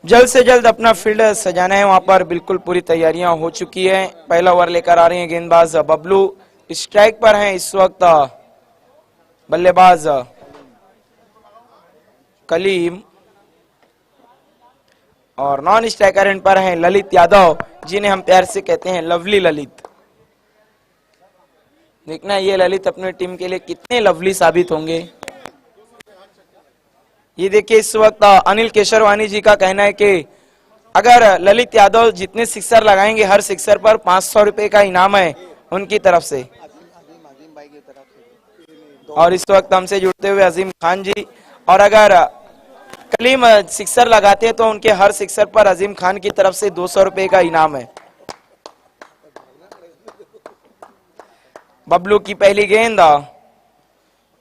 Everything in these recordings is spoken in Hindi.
जल्द से जल्द अपना फील्ड सजाना है। वहां पर बिल्कुल पूरी तैयारियां हो चुकी है। पहला ओवर लेकर आ रहे हैं गेंदबाज बबलू। स्ट्राइक पर हैं इस वक्त बल्लेबाज कलीम और नॉन स्ट्राइकर एंड पर हैं ललित यादव, जिन्हें हम प्यार से कहते हैं लवली ललित। देखना ये ललित अपने टीम के लिए कितने लवली साबित होंगे। ये देखिए इस वक्त अनिल केशरवानी जी का कहना है कि अगर ललित यादव जितने सिक्सर लगाएंगे, हर सिक्सर पर 500 रुपए का इनाम है उनकी तरफ से। और इस वक्त हमसे जुड़ते हुए अजीम खान जी, और अगर कलीम सिक्सर लगाते हैं तो उनके हर सिक्सर पर अजीम खान की तरफ से 200 रुपए का इनाम है। बबलू की पहली गेंद,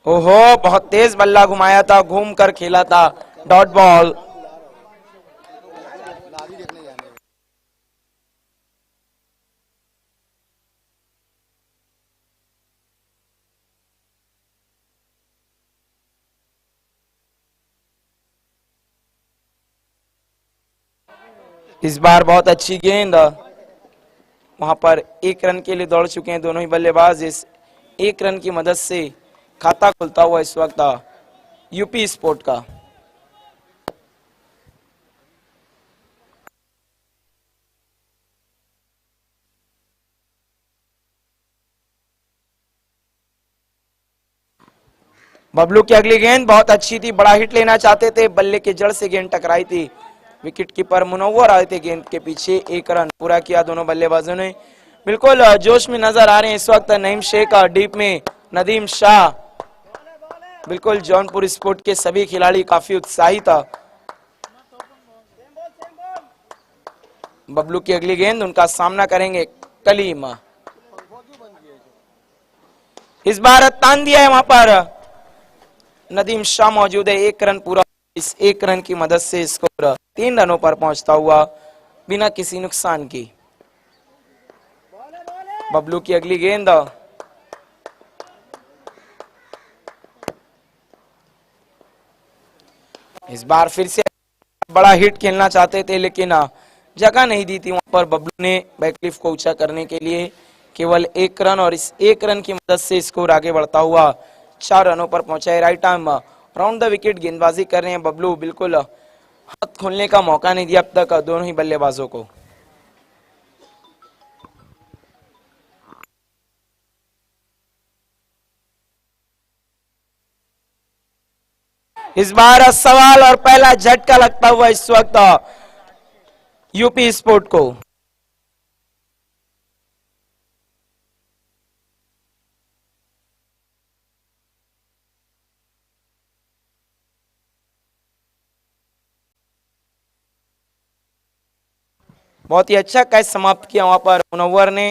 ओहो बहुत तेज बल्ला घुमाया था, घूम कर खेला था, डॉट बॉल। इस बार बहुत अच्छी गेंद, वहां पर 1 रन के लिए दौड़ चुके हैं दोनों ही बल्लेबाज। इस 1 रन की मदद से खाता खुलता हुआ इस वक्त यूपी स्पोर्ट का। बबलू की अगली गेंद बहुत अच्छी थी, बड़ा हिट लेना चाहते थे, बल्ले के जड़ से गेंद टकराई थी। विकेट कीपर मुनव्वर आए थे गेंद के पीछे। 1 रन पूरा किया दोनों बल्लेबाजों ने। बिल्कुल जोश में नजर आ रहे हैं इस वक्त नईम शेख, डीप में नदीम शाह। बिल्कुल जौनपुर स्पोर्ट के सभी खिलाड़ी काफी उत्साहित था। बबलू की अगली गेंद, उनका सामना करेंगे कलीम। इस बार तान दिया है वहां पर नदीम शाह मौजूद है। 1 रन पूरा। इस 1 रन की मदद से स्कोर 3 रनों पर पहुंचता हुआ बिना किसी नुकसान की। बबलू की अगली गेंद, इस बार फिर से बड़ा हिट खेलना चाहते थे, लेकिन जगह नहीं दी थी वहां पर बबलू ने बैकलिफ्ट को ऊंचा करने के लिए। केवल 1 रन, और इस 1 रन की मदद से स्कोर आगे बढ़ता हुआ 4 रनों पर पहुंचा है। Right arm round the wicket गेंदबाजी कर रहे हैं बबलू। बिल्कुल हाथ खोलने का मौका नहीं दिया अब तक दोनों ही बल्लेबाजों को। इस बार सवाल और पहला झटका लगता हुआ इस वक्त यूपी स्पोर्ट को। बहुत ही अच्छा कैच समाप्त किया वहां पर मुनव्वर ने।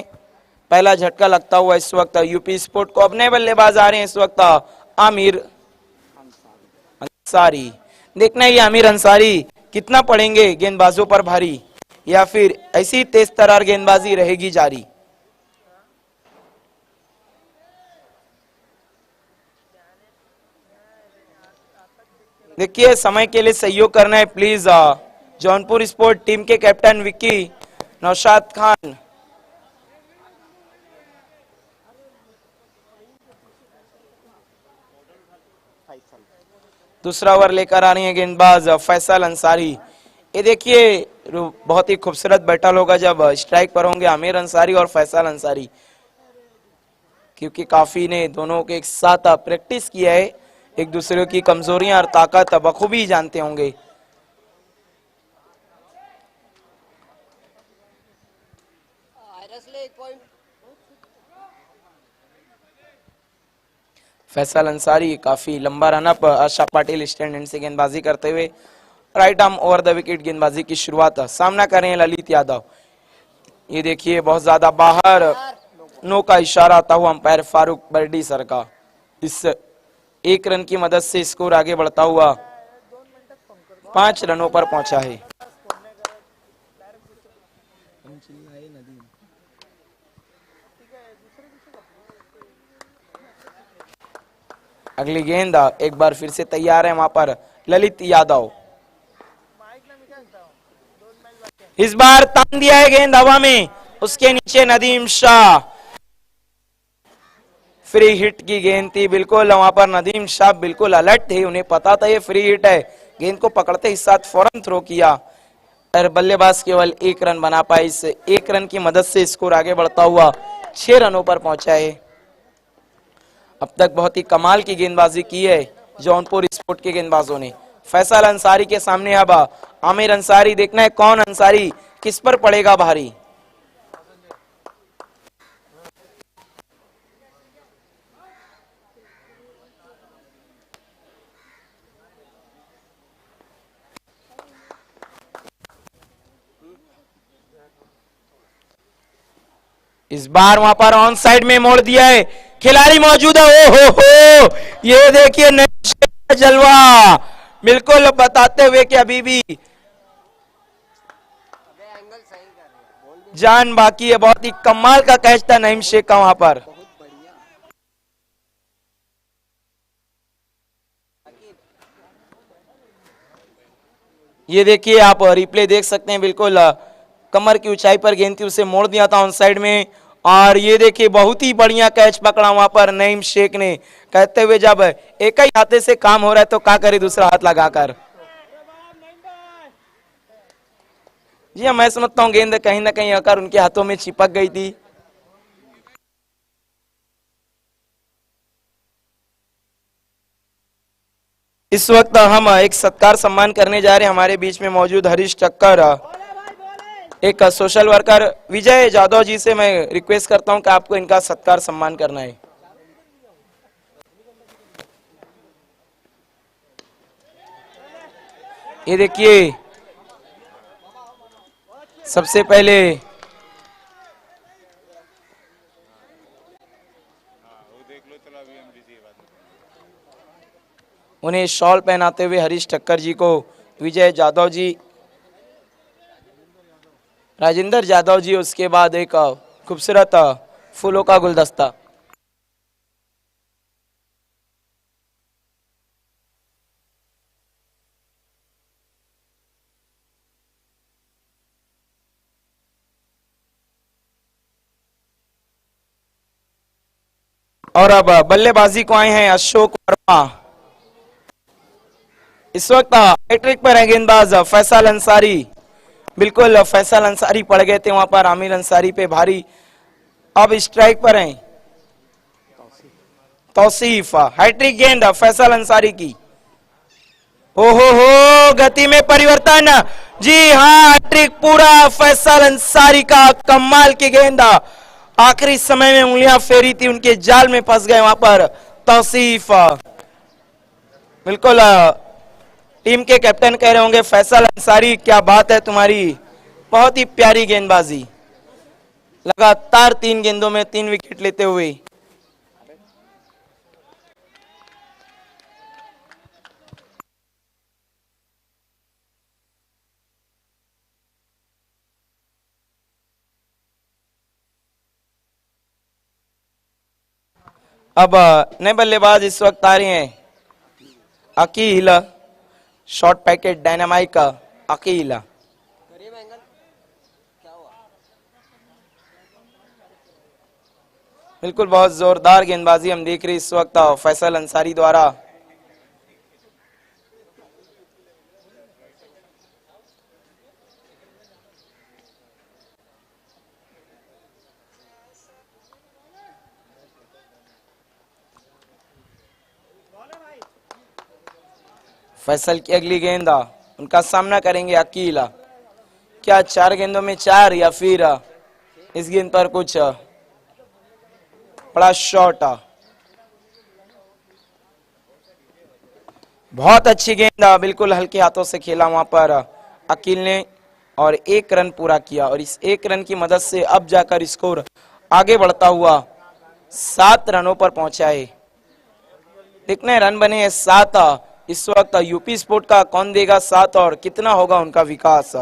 पहला झटका लगता हुआ इस वक्त यूपी स्पोर्ट को। अब नए बल्लेबाज आ रहे हैं इस वक्त आमिर अंसारी। देखना ये आमिर अंसारी कितना पड़ेंगे गेंदबाजों पर भारी, या फिर ऐसी तेज तरार गेंदबाजी रहेगी जारी। देखिए समय के लिए सहयोग करना है प्लीज। जौनपुर स्पोर्ट टीम के कैप्टन विक्की नौशाद खान। दूसरा ओवर लेकर आ रही है गेंदबाज फैसल अंसारी। ये देखिए बहुत ही खूबसूरत बैटल होगा जब स्ट्राइक पर होंगे आमिर अंसारी और फैसल अंसारी, क्योंकि काफी ने दोनों के एक साथ प्रैक्टिस किया है, एक दूसरे की कमजोरियां और ताकत बखूबी जानते होंगे। फैसल अंसारी काफी लंबा run up, Asha Patil stand and से गेंदबाजी करते हुए right arm over the wicket गेंदबाजी की शुरुआत। सामना कर रहे हैं ललित यादव। ये देखिए बहुत ज्यादा बाहर, नो का इशारा आता हुआ अंपायर फारूक बर्डी सर का। इस 1 रन की मदद से स्कोर आगे बढ़ता हुआ 5 रनों पर पहुंचा है। अगली गेंद एक बार फिर से तैयार है वहां पर ललित यादव। इस बार तान दिया है गेंद हवा में, उसके नीचे नदीम शाह। फ्री हिट की गेंद थी, बिल्कुल वहां पर नदीम शाह बिल्कुल अलर्ट थे, उन्हें पता था ये फ्री हिट है। गेंद को पकड़ते ही साथ फौरन थ्रो किया और बल्लेबाज केवल एक रन बना पाए। इस एक रन की मदद से स्कोर आगे बढ़ता हुआ 6 रनों पर पहुंचा है। अब तक बहुत ही कमाल की गेंदबाजी की है जौनपुर स्पोर्ट के गेंदबाजों ने। फैसल अंसारी के सामने अब आमिर अंसारी, देखना है कौन अंसारी किस पर पड़ेगा भारी। इस बार वहां पर ऑन साइड में मोड़ दिया है, खिलाड़ी मौजूद है। ओ हो, ये देखिए नया जलवा, बिल्कुल बताते हुए कि अभी भी जान बाकी है। बहुत ही कमाल का कैच था नईम शेख का वहां पर। ये देखिए आप रिप्ले देख सकते हैं, बिल्कुल कमर की ऊंचाई पर गेंद थी, उसे मोड़ दिया था ऑन साइड में। और ये देखिए बहुत ही बढ़िया कैच पकड़ा वहां पर नईम शेख ने, कहते हुए जब एक ही हाथे से काम हो रहा है तो क्या करे दूसरा हाथ लगाकर। जी हाँ, मैं समझता हूँ गेंद कहीं ना कहीं आकर उनके हाथों में चिपक गई थी। इस वक्त हम एक सत्कार सम्मान करने जा रहे हैं। हमारे बीच में मौजूद हरीश ठक्कर, एक सोशल वर्कर विजय जादव जी से मैं रिक्वेस्ट करता हूं कि आपको इनका सत्कार सम्मान करना है। ये देखिए सबसे पहले उन्हें शॉल पहनाते हुए हरीश ठक्कर जी को विजय जादव जी, राजेंद्र जादव जी, उसके बाद एक खूबसूरत फूलों का गुलदस्ता। और अब बल्लेबाजी को आए हैं अशोक वर्मा। इस वक्त हैट्रिक पर है गेंदबाज फैसल अंसारी। बिल्कुल फैसल अंसारी पड़ गए थे वहां पर आमिर अंसारी पे भारी। अब स्ट्राइक पर हैं तौसीफ। हैट्रिक गेंद फैसल अंसारी की। ओहो हो, गति में परिवर्तन। जी हाँ, हैट्रिक पूरा फैसल अंसारी का। कमाल की गेंद, आखिरी समय में उंगलियां फेरी थी, उनके जाल में फंस गए वहां पर तौसीफ। बिल्कुल टीम के कैप्टन कह रहे होंगे फैसल अंसारी, क्या बात है तुम्हारी, बहुत ही प्यारी गेंदबाजी। लगातार 3 गेंदों में 3 विकेट लेते हुए। अब नए बल्लेबाज इस वक्त आ रहे हैं अकील, शॉर्ट पैकेट डायनामाइट का अकील। बिल्कुल बहुत जोरदार गेंदबाजी हम देख रहे हैं इस वक्त फैसल अंसारी द्वारा। फैसल की अगली गेंद, उनका सामना करेंगे अकील। क्या 4 गेंदों में 4 या फिर इस गेंद पर कुछ बड़ा शॉट। बहुत अच्छी गेंद, बिल्कुल हल्के हाथों से खेला वहां पर अकील ने और 1 रन पूरा किया। और इस 1 रन की मदद से अब जाकर स्कोर आगे बढ़ता हुआ 7 रनों पर पहुंचा है। कितने रन बने हैं? 7। इस वक्त यूपी स्पोर्ट का कौन देगा 7 और कितना होगा उनका विकास।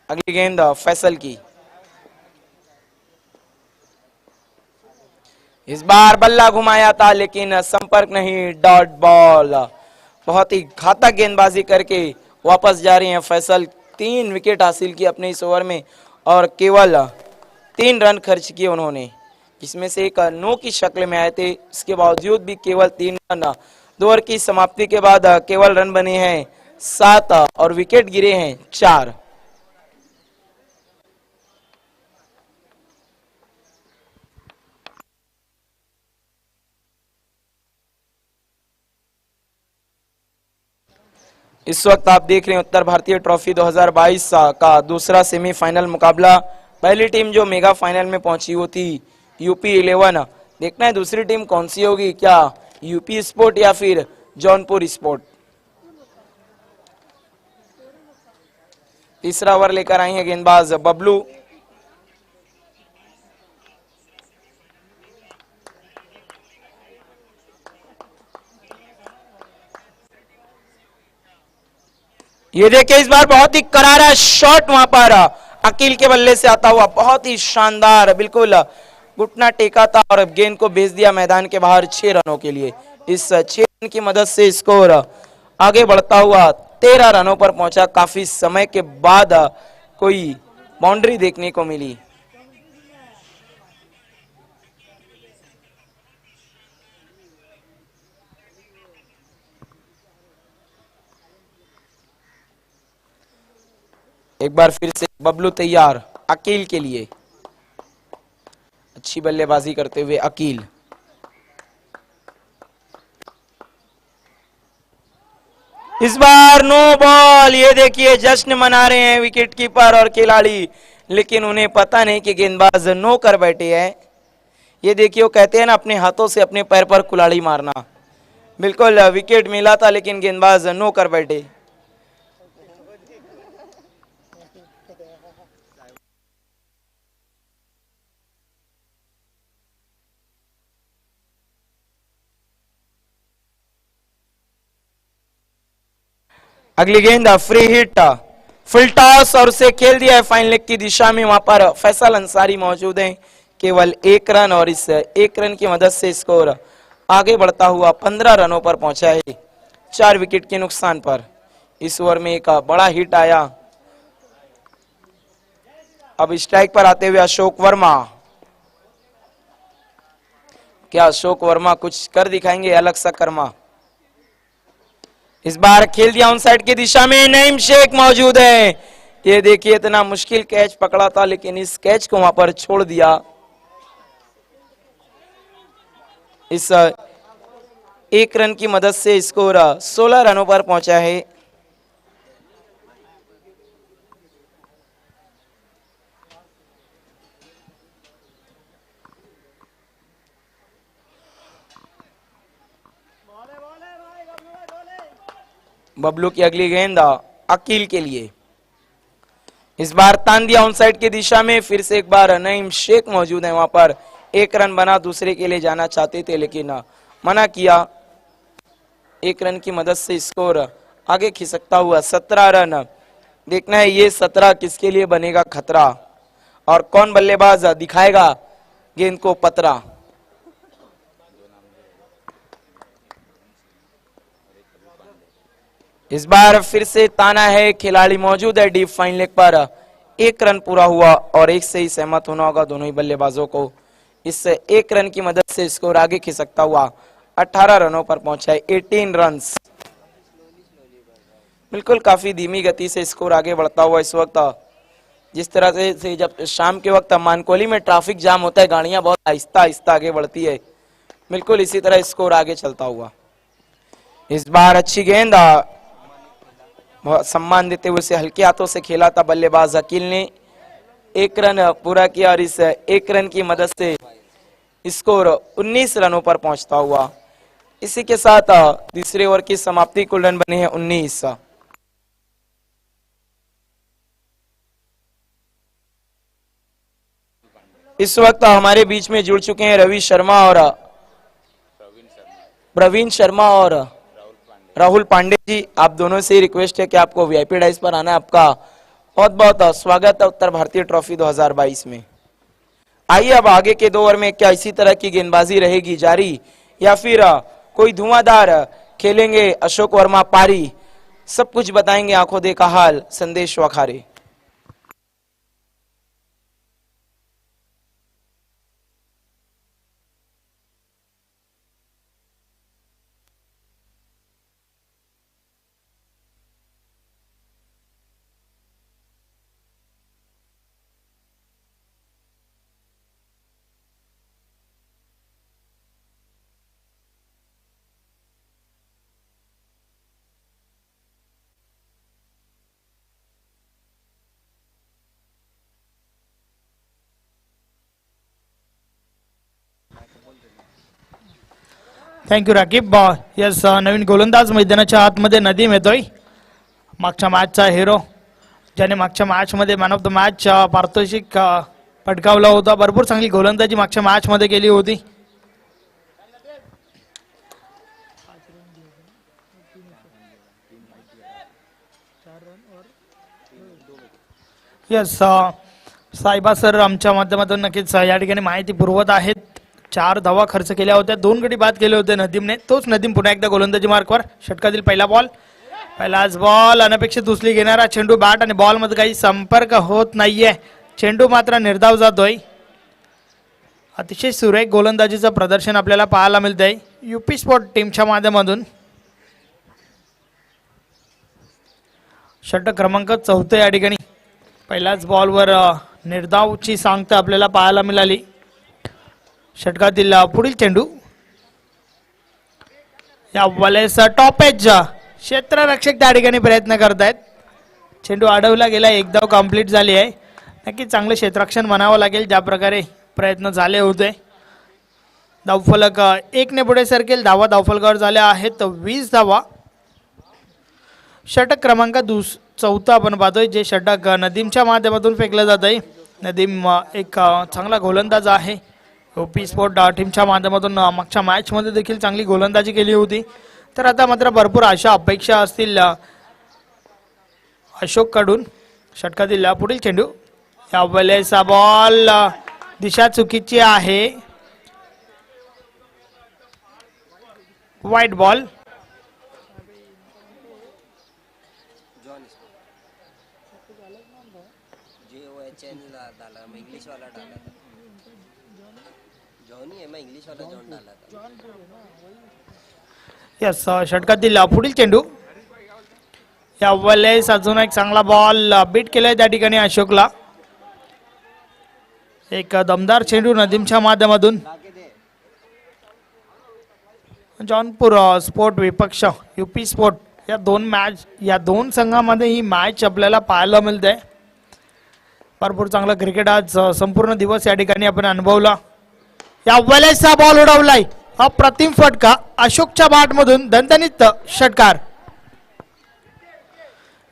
अगली गेंद फैसल की। इस बार बल्ला घुमाया था लेकिन संपर्क नहीं, डॉट बॉल। बहुत ही घातक गेंदबाजी करके वापस जा रहे हैं फैसल। 3 विकेट हासिल की अपने इस ओवर में और केवल 3 रन खर्च किए उन्होंने, जिसमें से एक नो की शक्ल में आए थे। इसके बावजूद भी केवल 3 रन। 2 ओवर की समाप्ति के बाद केवल रन बने हैं 7 और विकेट गिरे हैं 4। इस वक्त आप देख रहे हैं उत्तर भारतीय ट्रॉफी 2022 का दूसरा सेमीफाइनल मुकाबला। पहली टीम जो मेगा फाइनल में पहुंची वो थी यूपी 11। देखना है दूसरी टीम कौन सी होगी, क्या यूपी स्पोर्ट या फिर जौनपुर स्पोर्ट। तीसरा ओवर लेकर आई है गेंदबाज बबलू। ये देखिए इस बार बहुत ही करारा शॉट वहां पर अकील के बल्ले से आता हुआ, बहुत ही शानदार, बिल्कुल घुटना टेका था और गेंद को भेज दिया मैदान के बाहर 6 रनों के लिए। इस 6 रन की मदद से स्कोर आगे बढ़ता हुआ 13 रनों पर पहुंचा। काफी समय के बाद कोई बाउंड्री देखने को मिली। एक बार फिर से बबलू तैयार अकील के लिए, अच्छी बल्लेबाजी करते हुए अकील। इस बार नो बॉल। ये देखिए जश्न मना रहे हैं विकेट कीपर और खिलाड़ी, लेकिन उन्हें पता नहीं कि गेंदबाज नो कर बैठे हैं। ये देखिए वो कहते हैं ना अपने हाथों से अपने पैर पर कुल्हाड़ी मारना। बिल्कुल विकेट मिला था लेकिन गेंदबाज नो कर बैठे। अगली गेंद फ्री हिट, फुल टॉस और उसे खेल दिया है फाइन लेग की दिशा में। वहां पर फैसल अंसारी मौजूद हैं। केवल 1 रन और इस 1 रन की मदद से स्कोर आगे बढ़ता हुआ 15 रनों पर पहुंचा है 4 विकेट के नुकसान पर। इस ओवर में एक बड़ा हिट आया। अब स्ट्राइक पर आते हुए अशोक वर्मा। क्या अशोक वर्मा कुछ कर दिखाएंगे अलग सा कर्मा। इस बार खेल दिया ऑन साइड की दिशा में, नईम शेख मौजूद है। ये देखिए इतना मुश्किल कैच पकड़ा था लेकिन इस कैच को वहां पर छोड़ दिया। इस 1 रन की मदद से स्कोर 16 रनों पर पहुंचा है। बबलू की अगली गेंद अकील के लिए। इस बार तान दिया ऑन साइड की दिशा में, फिर से एक बार नईम शेख मौजूद है वहां पर। 1 रन बना, दूसरे के लिए जाना चाहते थे लेकिन मना किया। 1 रन की मदद से स्कोर आगे खिसकता हुआ 17 रन। देखना है ये 17 किसके लिए बनेगा खतरा और कौन बल्लेबाज दिखाएगा गेंद को पतरा। इस बार फिर से ताना है, खिलाड़ी मौजूद है डीप फाइन लेग पर। 1 रन पूरा हुआ और 1 से ही सहमत होना होगा दोनों ही बल्लेबाजों को। इस 1 रन की मदद से स्कोर आगे खिसकता हुआ 18 रनों पर पहुंचा है 18 रन्स। बिल्कुल काफी धीमी गति से स्कोर आगे बढ़ता हुआ इस वक्त। जिस तरह से जब शाम के वक्त मानकोली में ट्रैफिक जाम होता है, गाड़ियां बहुत आहिस्ता आहिस्ता आगे बढ़ती है, बिल्कुल इसी तरह स्कोर आगे चलता हुआ। इस बार अच्छी गेंद, बहुत सम्मान देते हुए उसे हल्के हाथों से खेला था बल्लेबाज अकील ने। 1 रन पूरा किया और इस 1 रन की मदद से स्कोर 19 रनों पर पहुंचता हुआ। इसी के साथ तीसरे ओवर की समाप्ति, कुल रन बने हैं 19। इस वक्त हमारे बीच में जुड़ चुके हैं रवि शर्मा और प्रवीण शर्मा और राहुल पांडे जी। आप दोनों से रिक्वेस्ट है कि आपको वीआईपी डाइस पर आना है। आपका बहुत बहुत स्वागत है उत्तर भारतीय ट्रॉफी 2022 में। आइए अब आगे के 2 ओवर में क्या इसी तरह की गेंदबाजी रहेगी जारी या फिर कोई धुआंधार खेलेंगे अशोक वर्मा पारी, सब कुछ बताएंगे आंखों देखा हाल संदेश वखारे। थँक्यू राकीब. यस, नवीन गोलंदाज मैदानाच्या आतमध्ये नदीम येतोय, मागच्या मॅचचा हिरो, ज्याने मागच्या मॅचमध्ये मॅन ऑफ द मॅच पारितोषिक पटकावला होता. भरपूर चांगली गोलंदाजी मागच्या मॅचमध्ये केली होती. यस, साहेबा सर आमच्या माध्यमातून नक्कीच या ठिकाणी माहिती पुरवत आहेत. 4 धावा खर्च केल्या होत्या, 2 गडी बाद केले होते नदीमने. तोच नदीम पुन्हा एकदा गोलंदाजी मार्कवर. षटकातील पहिला बॉल, पहिलाच बॉल, अनपेक्षित उचली घेणारा चेंडू, बॅट आणि बॉल मध्ये काही संपर्क होत नाहीये. चेंडू मात्र निर्धाव जातोय. अतिशय सुरेख गोलंदाजीचं प्रदर्शन आपल्याला पाहायला मिळतंय यूपी स्पोर्ट टीमच्या माध्यमातून. षटक क्रमांक 4 या ठिकाणी. पहिल्याच बॉलवर निर्धावची सांगता आपल्याला पाहायला मिळाली. षटकातील पुढील चेंडू, या बॉलेस टॉप एज, क्षेत्ररक्षक त्या ठिकाणी प्रयत्न करतायत. चेंडू अडवला गेला, 1 धाव कंप्लीट झाली आहे. नक्की चांगलं क्षेत्ररक्षण म्हणावं लागेल ज्या प्रकारे प्रयत्न झाले होते. धावफलक 1 ने पुढे सरकेल. धावा धावफलकावर झाल्या आहेत 20 धावा. षटक क्रमांक 4 आपण पाहतोय, जे षटक नदीमच्या माध्यमातून फेकलं जात आहे. नदीम एक चांगला गोलंदाज आहे. यूपी स्पोर्ट टीमच्या माध्यमातून मागच्या मॅच मध्ये देखील चांगली गोलंदाजी केली होती. तर आता मात्र भरपूर आशा अपेक्षा असतील अशोक कडून. षटकातील पुढील चेंडू, या वेळेचा बॉल, दिशा चुकीची आहे, वाईट बॉल. यस, षटकातील पुढील चेंडू, या वेळेस अजून एक चांगला बॉल बीट केलाय त्या ठिकाणी अशोकला. एक दमदार चेंडू नदीमच्या माध्यमातून. जॉनपूर स्पोर्ट विपक्ष यूपी स्पोर्ट या दोन संघामध्ये ही मॅच आपल्याला पाहायला मिळते. भरपूर चांगला क्रिकेट आज संपूर्ण दिवस या ठिकाणी आपण अनुभवला. या वेळेचा बॉल उडवलाय, अप्रतिम फटका अशोकच्या बॅट मधून, दणदणीत षटकार.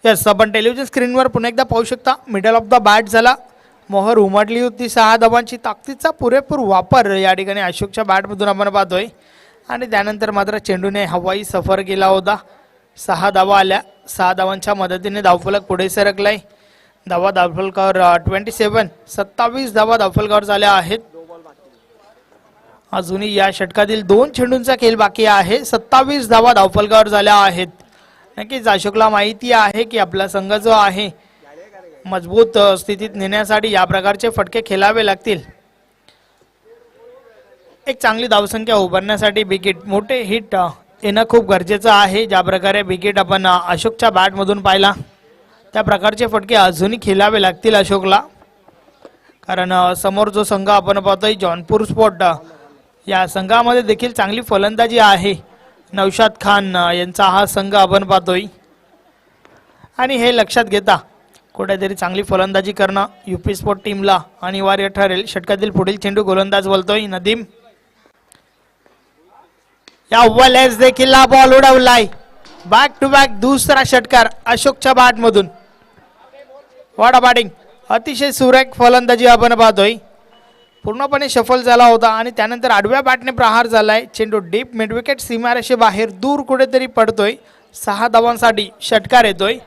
यस, आपण टेलिव्हिजन स्क्रीनवर पुन्हा एकदा पाहू शकता. मिडल ऑफ द बॅट झाला, मोहर उमटली होती. 6 धावांची ताकदीचा पुरेपूर वापर या ठिकाणी अशोकच्या बॅट मधून आपण पाहतोय. आणि त्यानंतर मात्र चेंडूने हवाई सफर केला होता. 6 धावा आल्या. 6 धावांच्या मदतीने धावफलक पुढे सरकलाय. धावा धावफलकावर 27 धावा धावफलकावर झाल्या आहेत. अजूनही या षटकातील 2 चेंडूंचा खेळ बाकी आहे. 27 धावा धावफलकावर झाल्या आहेत. नक्कीच अशोकला माहिती आहे की आपला संघ जो आहे मजबूत स्थितीत नेण्यासाठी या प्रकारचे फटके खेळावे लागतील. एक चांगली धावसंख्या उभारण्यासाठी विकेट, मोठे हिट येणं खूप गरजेचं आहे. ज्या प्रकारे विकेट आपण अशोकच्या बॅट मधून पाहिला, त्या प्रकारचे फटके अजूनही खेळावे लागतील अशोकला. कारण समोर जो संघ आपण पाहतोय जॉनपूर स्पोर्ट, या संघामध्ये देखील चांगली फलंदाजी आहे. नौशाद खान यांचा हा संघ आपण पाहतोय. आणि हे लक्षात घेता कुठेतरी चांगली फलंदाजी करणं यूपी स्पोर्ट टीमला अनिवार्य ठरेल. षटकातील पुढील चेंडू, गोलंदाज बोलतोय नदीम. या वेळेस देखील बॉल उडवलाय. बॅक टू बॅक दुसरा षटकार अशोकच्या बॅट मधून. व्हॉट अ बॅटिंग, अतिशय सुरेख फलंदाजी आपण पाहतोय. पूर्णपणे सफल झाला होता आणि त्यानंतर आडव्या बॅटने प्रहार झालाय. चेंडू डीप मिडविकेट सीमारेषे बाहेर दूर कुठेतरी पडतोय. 6 धावांसाठी षटकार येतोय.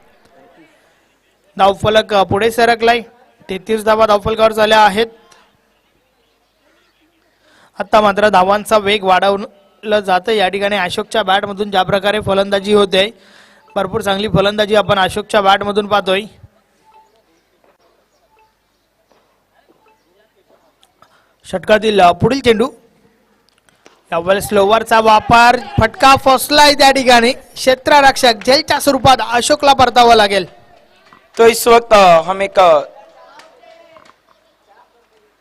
धावफलक पुढे सरकलाय. 33 धावा धावफलकावर झाल्या आहेत. आता मात्र धावांचा वेग वाढवलं जातं या ठिकाणी अशोकच्या बॅटमधून ज्या प्रकारे फलंदाजी होते, भरपूर चांगली फलंदाजी आपण अशोकच्या बॅटमधून पाहतोय. षटकातील पुढील चेंडू, यावेळेस स्लोवरचा वापर, फटका फसलाय त्या ठिकाणी. क्षेत्ररक्षक झेलच्या स्वरूपात अशोकला परतावं लागेल. तो इस वक्त हम एक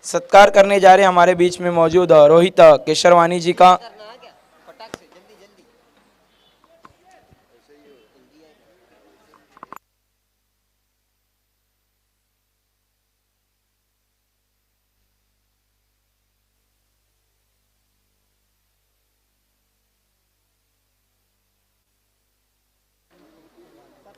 सत्कार करने जा रहे हैं हमारे बीच में मौजूद रोहित केशरवानी जी का.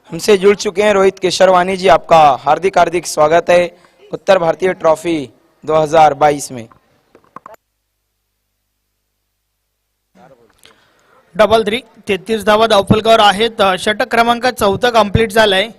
हमसे जुड़ चुके हैं रोहित केशरवानी जी, आपका हार्दिक हार्दिक स्वागत है उत्तर भारतीय ट्रॉफी 2022 में. डबल 3, 33 धावा धावफलकावर आहेत. षटक क्रमांक 4 कंप्लीट झालंय.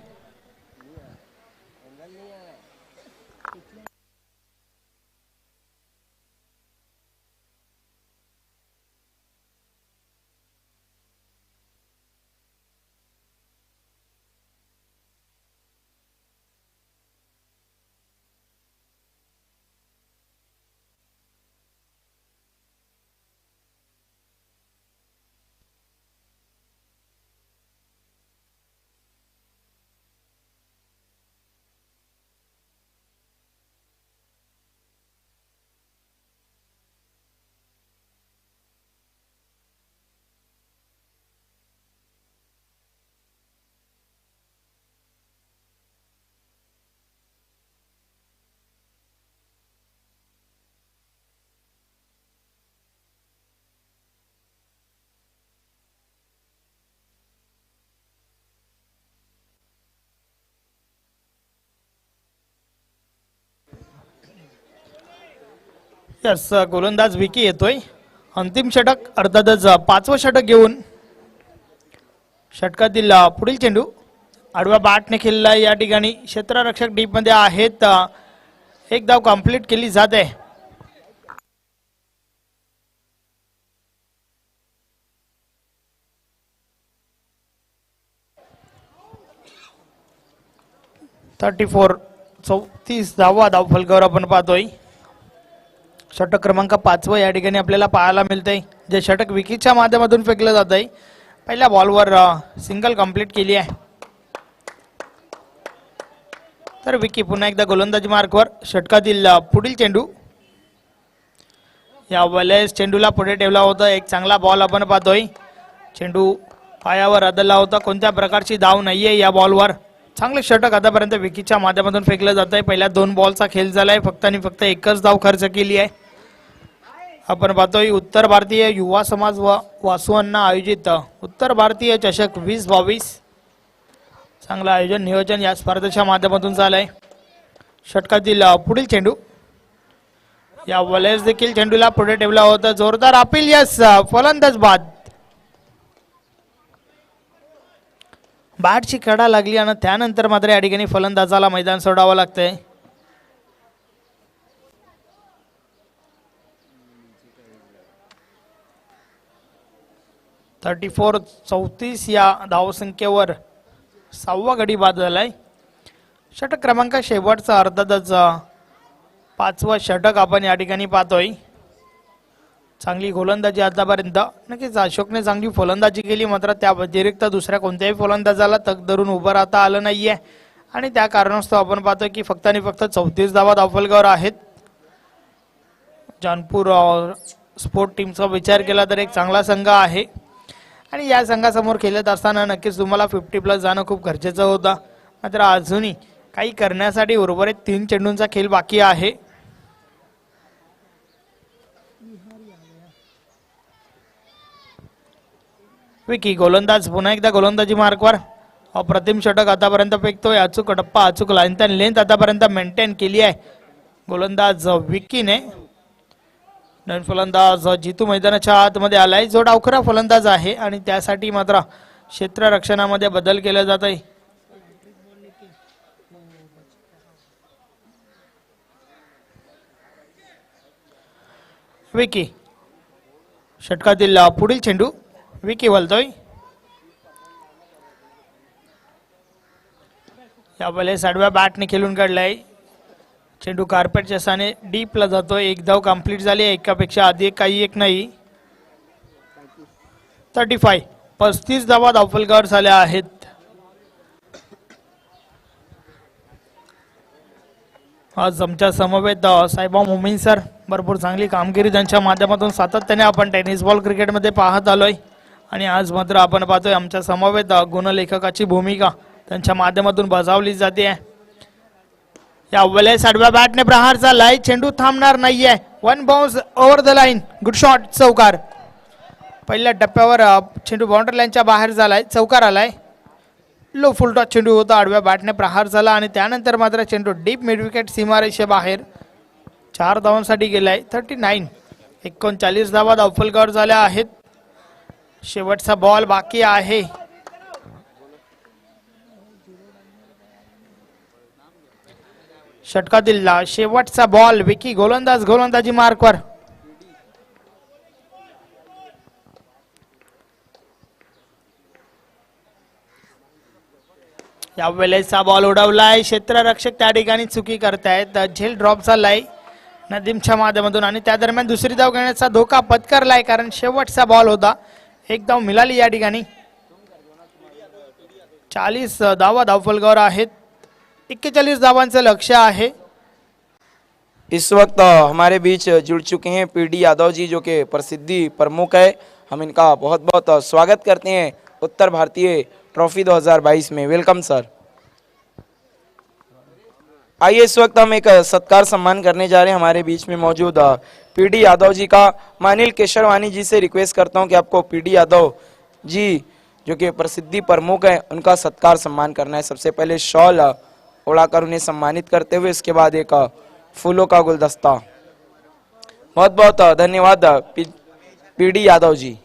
यस, गोलंदाज विकी येतोय. अंतिम षटक अर्थातच 5वं षटक घेऊन षटकातील पुढील चेंडू आडव्या बॅटने खेळला या ठिकाणी. क्षेत्ररक्षक डीप मध्ये आहेत. एक धाव कंप्लीट केली जाते. .34 34 धावा धावफलकावर आपण पाहतोय. षटक क्रमांक 5 या ठिकाणी आपल्याला पाहायला मिळतंय, जे षटक विकीच्या माध्यमातून फेकलं जात आहे. पहिल्या बॉलवर सिंगल कंप्लीट केली आहे. तर विकी पुन्हा एकदा गोलंदाजी मार्कवर. षटकातील पुढील चेंडू, या वेळेस चेंडूला पुढे ठेवला होता. एक चांगला बॉल आपण पाहतोय. चेंडू पायावर आदळला होता. कोणत्या प्रकारची धाव नाहीये या बॉलवर. चांगले षटक आतापर्यंत विकीच्या माध्यमातून फेकलं जात आहे. पहिल्या 2 बॉलचा खेळ झालाय. फक्त आणि फक्त एकच धाव खर्च केली आहे. आपण पाहतोय उत्तर भारतीय युवा समाज व वासुअण्णा आयोजित उत्तर भारतीय चषक 2022 चांगलं आयोजन नियोजन या स्पर्धेच्या माध्यमातून झालंय. षटकातील पुढील चेंडू, या वेळेस देखील चेंडूला पुढे ठेवला होता. जोरदार अपील, यस, फलंदाज बाद. बॅटची कडा लागली आणि त्यानंतर मात्र या ठिकाणी फलंदाजाला मैदान सोडावं लागतंय. .34 या धावसंख्येवर 6वा गडी बाद झालाय. षटक क्रमांक शेवटचा अर्थातच 5वं षटक आपण या ठिकाणी पाहतोय. चांगली गोलंदाजी आतापर्यंत. नक्कीच अशोकने चांगली फलंदाजी केली, मात्र त्या व्यतिरिक्त दुसऱ्या कोणत्याही फलंदाजाला तग धरून उभं राहता आलं नाहीये. आणि त्या कारणास्तव आपण पाहतोय की फक्त आणि फक्त 34 धावा धावफलकावर आहेत. जानपूर स्पोर्ट टीमचा विचार केला तर एक चांगला संघ आहे आणि या संघासमोर खेळत असताना नक्कीच तुम्हाला 50+ जाणं खूप गरजेचं होतं. मात्र अजूनही काही करण्यासाठी उर्वरित 3 चेंडूंचा खेळ बाकी आहे. विकी गोलंदाज पुन्हा एकदा गोलंदाजी मार्कवर. अप्रतिम षटक आतापर्यंत फेकतोय. अचूक टप्पा, अचूक लाईन तर लेंथ आतापर्यंत मेंटेन केली आहे गोलंदाज विकीने. नवीन फलंदाज जितू मैदानाच्या आतमध्ये आलाय. जो डावखरा फलंदाज आहे आणि त्यासाठी मात्र क्षेत्ररक्षणामध्ये बदल केला जात आहे. विकी षटकातील पुढील चेंडू विकी वलतोय. यावेळेस आडव्या बॅटने खेळून काढलाय. चेंडू कार्पेटच्या साने डीपला जातोय. एक धाव कंप्लीट झाली. एकापेक्षा अधिक काही एक नाही. 35 धावा धावफलकावर झाल्या आहेत. आज आमच्या समवेत साईबा मोमीन सर, भरपूर चांगली कामगिरी त्यांच्या माध्यमातून सातत्याने आपण टेनिस बॉल क्रिकेटमध्ये पाहत आलोय. आणि आज मात्र आपण पाहतोय आमच्या समवेत गुणलेखकाची भूमिका त्यांच्या माध्यमातून बजावली जाते. या वेळेस आडव्या बॅटने प्रहार झालाय. चेंडू थांबणार नाहीये. One bounce over the line. Good shot. चौकार. पहिल्या टप्प्यावर चेंडू बाउंड्री लाईनच्या बाहेर झालाय. चौकार आलाय. लो फुल टॉस चेंडू होता. आडव्या बॅटने प्रहार झाला आणि त्यानंतर मात्र चेंडू डीप मिड विकेट सीमारेषे बाहेर 4 धावांसाठी गेलाय. 39 धावा धावफलकावर झाल्या आहेत. शेवटचा बॉल बाकी आहे. षटकातील शेवटचा बॉल. विकी गोलंदाजी मार्कवर. या वेळेचा बॉल उडवलाय. क्षेत्ररक्षक त्या ठिकाणी चुकी करतायत. झेल ड्रॉप झालाय नदीमच्या माध्यमातून आणि त्या दरम्यान दुसरी धाव घेण्याचा धोका पत्करलाय, कारण शेवटचा बॉल होता. एक धाव मिळाली या ठिकाणी. 40 धावा धावफलकावर आहेत. 41 धावांचं लक्ष्य आहे. इस वक्त हमारे बीच जुड़ चुके हैं पीडी यादव जी, जो कि प्रसिद्धि प्रमुख है. हम इनका बहुत बहुत स्वागत करते हैं उत्तर भारतीय ट्रॉफी 2022 में. Welcome sir. आइए इस वक्त हम एक सत्कार सम्मान करने जा रहे हैं. हमारे बीच में मौजूद पीडी यादव जी का. मैं अनिल केशरवानी जी से रिक्वेस्ट करता हूं कि आपको पीडी यादव जी, जो कि प्रसिद्धि प्रमुख है, उनका सत्कार सम्मान करना है. सबसे पहले शॉल उड़ाकर उन्हें सम्मानित करते हुए, इसके बाद एक फूलों का गुलदस्ता. बहुत बहुत धन्यवाद PD Yadav ji.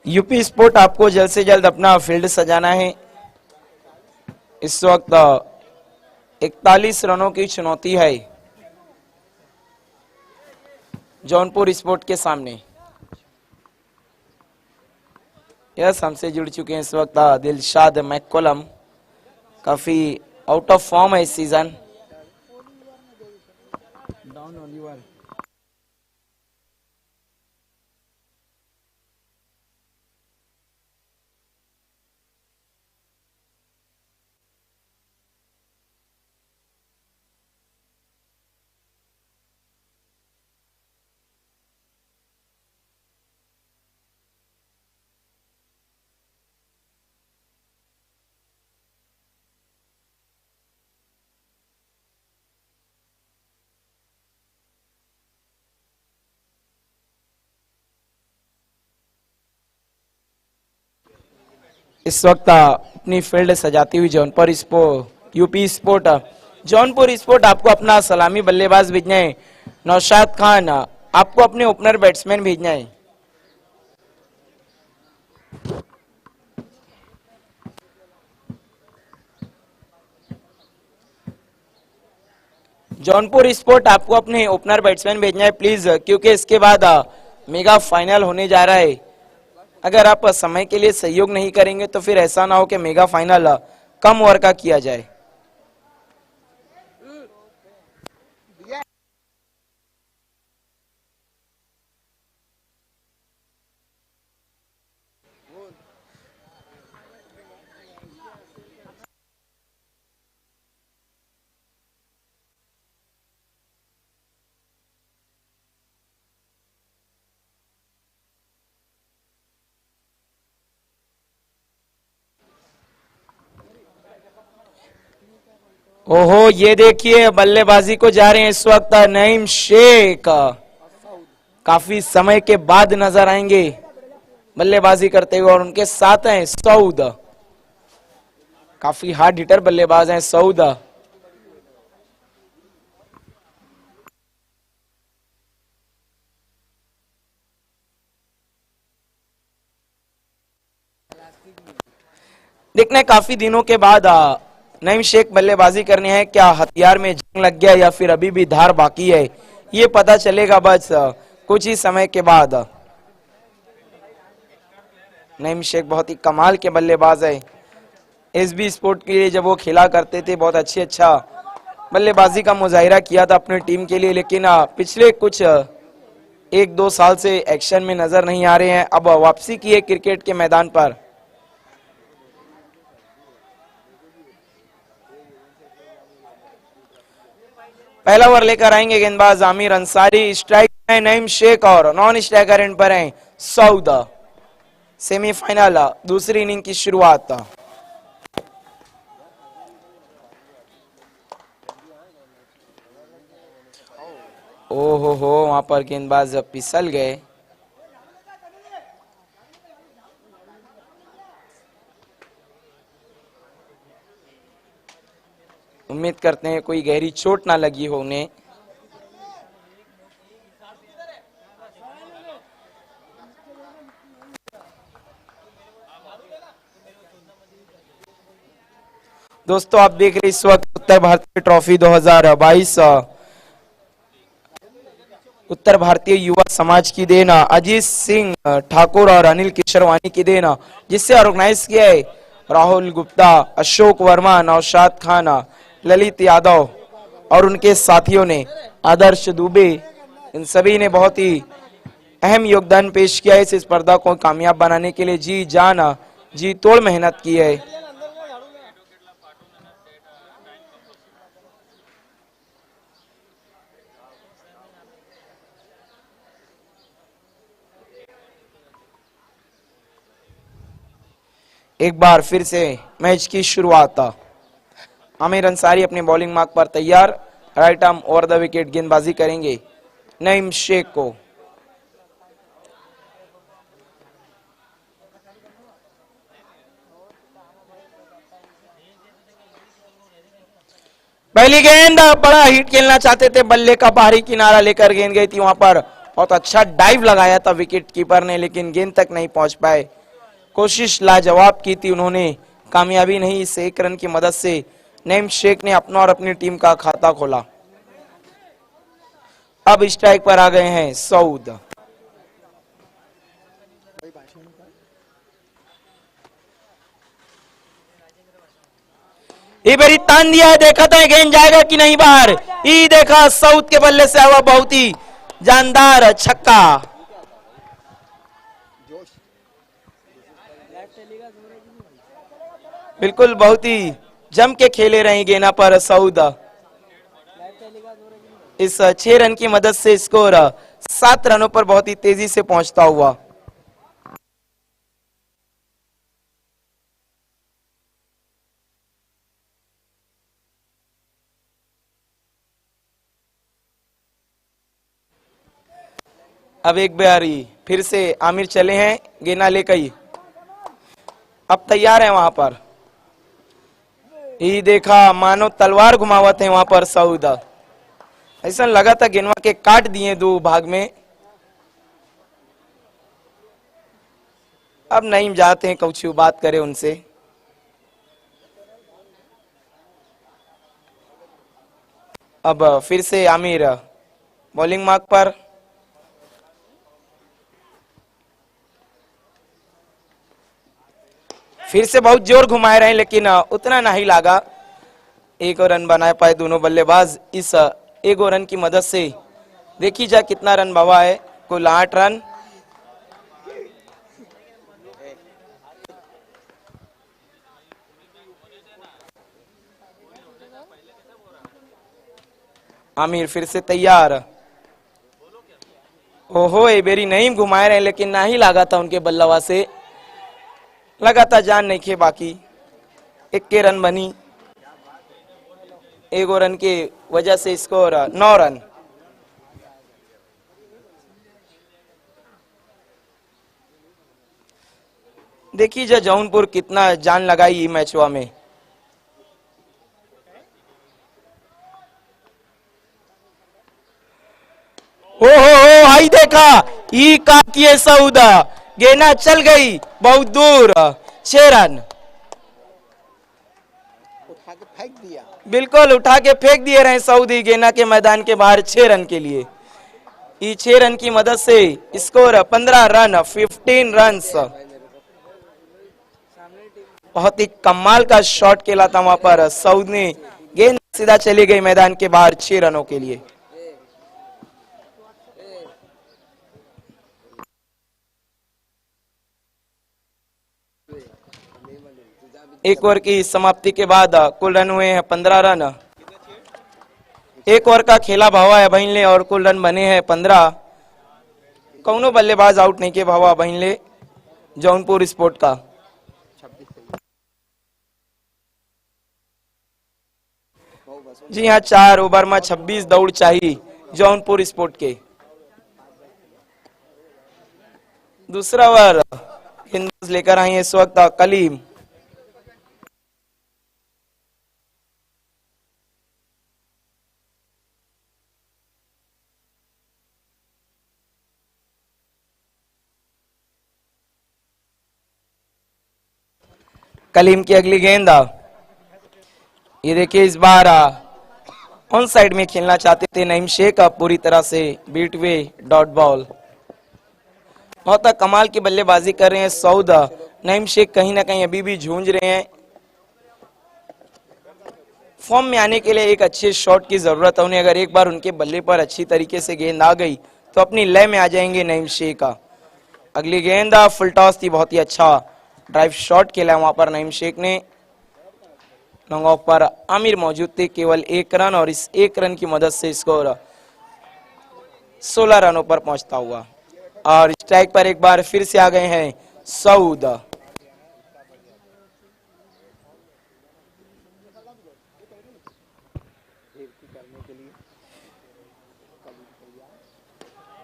UP sport आपको जल्द से जल्द अपना फील्ड सजाना है. इस वक्त 41 रनों की चुनौती है जौनपुर स्पोर्ट के सामने. यस, हमसे जुड़ चुके हैं इस वक्त दिलशाद मैककोलम. काफी आउट ऑफ फॉर्म है इस सीजन. इस वक्त अपनी फील्ड सजाती हुई Jaunpur sport UP sport Jaunpur sport आपको अपना सलामी बल्लेबाज भेजना है नौशाद खान, आपको अपने ओपनर बैट्समैन भेजना है। जौनपुर स्पोर्ट आपको अपने ओपनर बैट्समैन भेजना है प्लीज, क्योंकि इसके बाद मेगा फाइनल होने जा रहा है। अगर आप समय के लिए सहयोग नहीं करेंगे तो फिर ऐसा ना हो कि मेगा फाइनल कम ओवर का किया जाए। ओहो, ये देखिए बल्लेबाजी को जा रहे हैं इस वक्त नईम शेख, काफी समय के बाद नजर आएंगे बल्लेबाजी करते हुए, और उनके साथ हैं सऊद, काफी हार्ड हिटर बल्लेबाज हैं सऊद। देखने काफी दिनों के बाद नईम शेख बल्लेबाजी करने हैं, क्या हथियार में जंग लग गया या फिर अभी भी धार बाकी है, ये पता चलेगा बस कुछ ही समय के बाद। नईम शेख बहुत ही कमाल के बल्लेबाज है। एसबी स्पोर्ट के लिए जब वो खेला करते थे बहुत अच्छा बल्लेबाजी का मुजाहिरा किया था अपनी टीम के लिए, लेकिन पिछले कुछ 1-2 साल से एक्शन में नजर नहीं आ रहे हैं। अब वापसी की है क्रिकेट के मैदान पर। पहला ओवर लेकर आएंगे गेंदबाज आमिर अंसारी, स्ट्राइक है नईम शेख और नॉन स्ट्राइकर एंड पर है सऊद। सेमीफाइनल दूसरी इनिंग की शुरुआत। ओहो हो, वहां पर गेंदबाज फिसल गए। उम्मीद करते हैं कोई गहरी चोट ना लगी हो उन्हें। दोस्तों आप देख रहे इस वक्त उत्तर भारतीय ट्रॉफी 2022 उत्तर भारतीय युवा समाज की देन, अजीत सिंह ठाकुर और अनिल किशोरवानी की देन, जिससे ऑर्गेनाइज किया है राहुल गुप्ता, अशोक वर्मा, नौशाद खान, ललित यादव और उनके साथियों ने, आदर्श दुबे, इन सभी ने बहुत ही अहम योगदान पेश किया है इस स्पर्धा को कामयाब बनाने के लिए। जी जान जी तोड़ मेहनत की है। एक बार फिर से मैच की शुरुआत। आमिर अंसारी अपने बॉलिंग मार्क पर तैयार, right arm over the wicket गेंदबाजी करेंगे नईम शेख को। पहली गेंद, बड़ा हिट खेलना चाहते थे, बल्ले का बाहरी किनारा लेकर गेंद गई थी, वहां पर बहुत अच्छा डाइव लगाया था विकेट कीपर ने, लेकिन गेंद तक नहीं पहुंच पाए। कोशिश लाजवाब की थी उन्होंने, कामयाबी नहीं। इस एक रन की मदद से नईम शेख ने अपना और अपनी टीम का खाता खोला। अब स्ट्राइक पर आ गए हैं सऊद। बारी तान दिया है, देखा था गेंद जाएगा कि नहीं बाहर, ये देखा सऊद के बल्ले से हुआ बहुत ही जानदार छक्का। बिल्कुल बहुत ही जम के खेले रहे गेना पर सऊद। इस 6 रन की मदद से स्कोर 7 रनों पर बहुत ही तेजी से पहुंचता हुआ। अब एक बारी फिर से आमिर चले हैं गेना लेकर ही। अब तैयार है वहां पर, ये देखा मानो तलवार घुमावत है वहां पर सऊद। ऐसा लगा था गेंदवा के काट दिए दो भाग में। अब नहीं जाते हैं कौची बात करे उनसे। अब फिर से आमिर बॉलिंग मार्क पर। फिर से बहुत जोर घुमाए रहे लेकिन उतना नहीं लगा। एक और रन बना पाए दोनों बल्लेबाज इस एक और रन की मदद से। देखी जा कितना रन बवा है, कुल 8 रन। आमिर फिर से तैयार। ओहो ये बेरी नहीं घुमाए रहे लेकिन ना ही लगा था उनके बल्लेबाज से, लगा था जान नहीं खे। बाकी 1 रन बनी, 1 रन के वजह से स्कोर 9 रन। देखिए जा जौनपुर कितना जान लगाई मैचवा में। हो हाई देखा ई का किए सऊदा, गेना चल गई बहुत दूर। 6 रन उठा के फेंक दिया, बिल्कुल उठा के फेंक दिए रहे सऊदी गेना के मैदान के बाहर 6 रन के लिए। ये 6 रन की मदद से स्कोर 15 रन 15 रन। बहुत ही कमाल का शॉट खेला था वहां पर सऊद ने, गेंद सीधा चली गई मैदान के बाहर 6 रनों के लिए। एक ओवर की समाप्ति के बाद कुल रन हुए हैं 15 रन। 1 ओवर का खेला भावा है बहिनले और कुल रन बने हैं 15। कौनो बल्लेबाज आउट नहीं के भावा बहिनले जौनपुर स्पोर्ट का। जी हाँ, 4 ओवर में 26 दौड़ चाहिए जौनपुर स्पोर्ट के। दूसरा ओवर गेंदबाज लेकर आई इस वक्त कलीम। कलीम की अगली गेंद, ये देखिए इस बार ऑन साइड में खेलना चाहते थे नईम शेख, पूरी तरह से बीट वे डॉट बॉल। बहुत कमाल की बल्लेबाजी कर रहे हैं सऊद। नईम शेख कहीं ना कहीं अभी भी झूंझ रहे हैं। फॉर्म में आने के लिए एक अच्छे शॉट की जरूरत है उन्हें। अगर एक बार उनके बल्ले पर अच्छी तरीके से गेंद आ गई तो अपनी लय में आ जाएंगे नईम शेख। अगली गेंद फुल टॉस थी, बहुत ही अच्छा ड्राइव शॉट खेला वहां पर नईम शेख ने। लॉन्ग ऑफ पर आमिर मौजूद थे, केवल 1 रन और इस 1 रन की मदद से स्कोर 16 रनों पर पहुंचता हुआ। और स्ट्राइक पर एक बार फिर से आ गए हैं सऊद।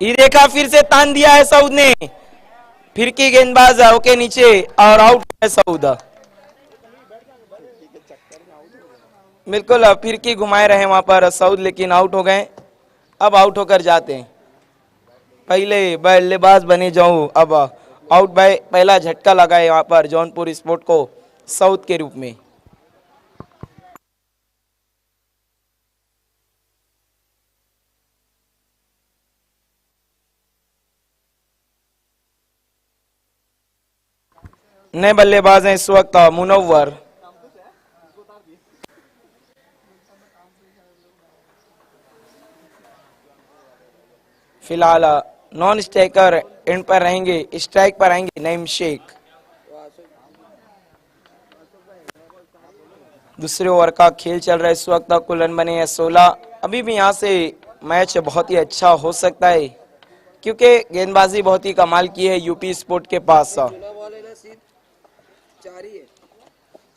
ये देखा फिर से तान दिया है सऊद ने, फिर की गेंदबाज ओके नीचे और आउट है सऊद। बिल्कुल फिर की घुमाए रहे वहां पर सऊद लेकिन आउट हो गए। अब आउट होकर जाते हैं, पहले बल्लेबाज बने जाऊं। अब आउट बाय पहला झटका लगाए वहां पर जौनपुर स्पोर्ट को सऊद के रूप में। नए बल्लेबाज हैं इस वक्त मुनव्वर। फिलहाल नॉन स्ट्राइकर एंड पर रहेंगे, स्ट्राइक पर आएंगे नईम शेख। दूसरे ओवर का खेल चल रहा है इस वक्त, कुल रन बने हैं 16। अभी भी यहाँ से मैच बहुत ही अच्छा हो सकता है क्योंकि गेंदबाजी बहुत ही कमाल की है यूपी स्पोर्ट के पास।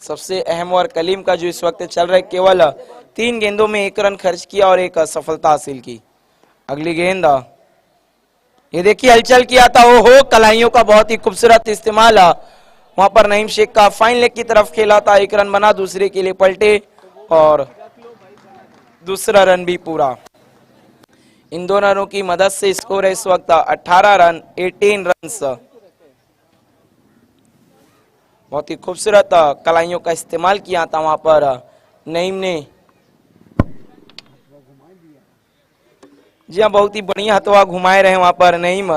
सबसे अहम ओवर कलीम का जो इस वक्त चल रहा है, केवल 3 गेंदों में 1 रन खर्च किया और एक सफलता हासिल की। अगली गेंद, ये देखिए हलचल किया था, ओहो कलाइयों का बहुत ही खूबसूरत इस्तेमाल वहां पर नईम शेख का फाइन लेग की तरफ खेला था, एक रन बना, दूसरे के लिए पलटे और दूसरा रन भी पूरा। इन दोनों रनों की मदद से स्कोर है इस वक्त 18 रन 18 रन्स। बहुत ही खूबसूरत कलाइयों का इस्तेमाल किया था वहां पर नईम ने। जी हाँ, बहुत ही बढ़िया हथवा घुमाए रहे वहां पर नईम,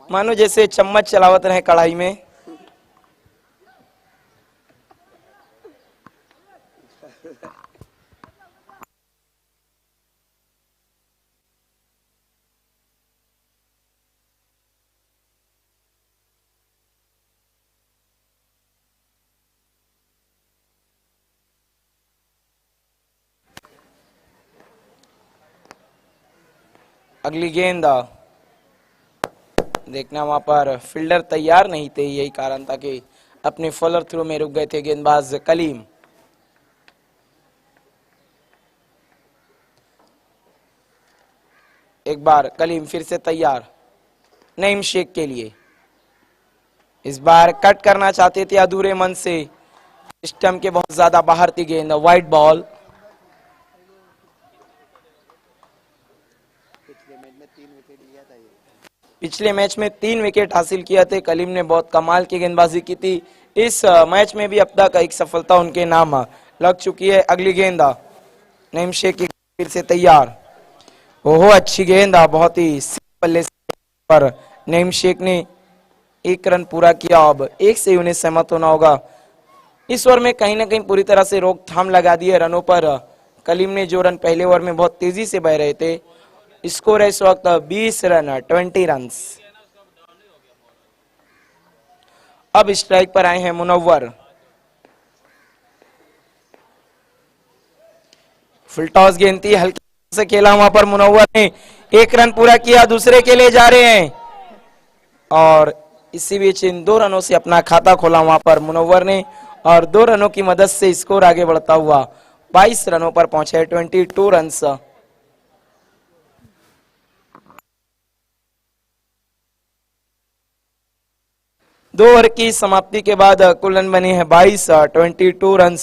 मानो जैसे चम्मच चलावत रहे कढ़ाई में। अगली गेंद, देखना वहां पर फील्डर तैयार नहीं थे, यही कारण था कि अपने फॉलोअर थ्रू में रुक गए थे गेंदबाज कलीम। एक बार कलीम फिर से तैयार नईम शेख के लिए, इस बार कट करना चाहते थे अधूरे मन से, स्टंप के बहुत ज्यादा बाहर थी गेंद, वाइड बॉल। पिछले मैच में 3 विकेट हासिल किया थे कलीम ने, बहुत कमाल की गेंदबाजी की थी। इस मैच में भी अब तक एक सफलता उनके नाम लग चुकी है। अगली गेंद नईम शेख की फिर से तैयार, ओहो अच्छी गेंद, बहुत ही बल्ले पर नईम शेख ने एक रन पूरा किया। अब एक से उन्हें सहमत होना होगा। इस ओवर में कहीं ना कहीं पूरी तरह से रोकथाम लगा दी है रनों पर। कलीम ने जो रन पहले ओवर में बहुत तेजी से बह रहे थे, स्कोर है इस वक्त 20 रन 20 रन। अब स्ट्राइक पर आए हैं मुनव्वर, फुल टॉस गेंद थी, हल्के से खेला वहां पर मुनव्वर ने, एक रन पूरा किया, दूसरे के लिए जा रहे हैं और इसी बीच इन 2 रनों से अपना खाता खोला वहां पर मुनव्वर ने और 2 रनों की मदद से स्कोर आगे बढ़ता हुआ 22 रनों पर पहुंचे, 22 रन। 2 ओवर की समाप्ति के बाद कुल रन बने हैं 22, 22 रन।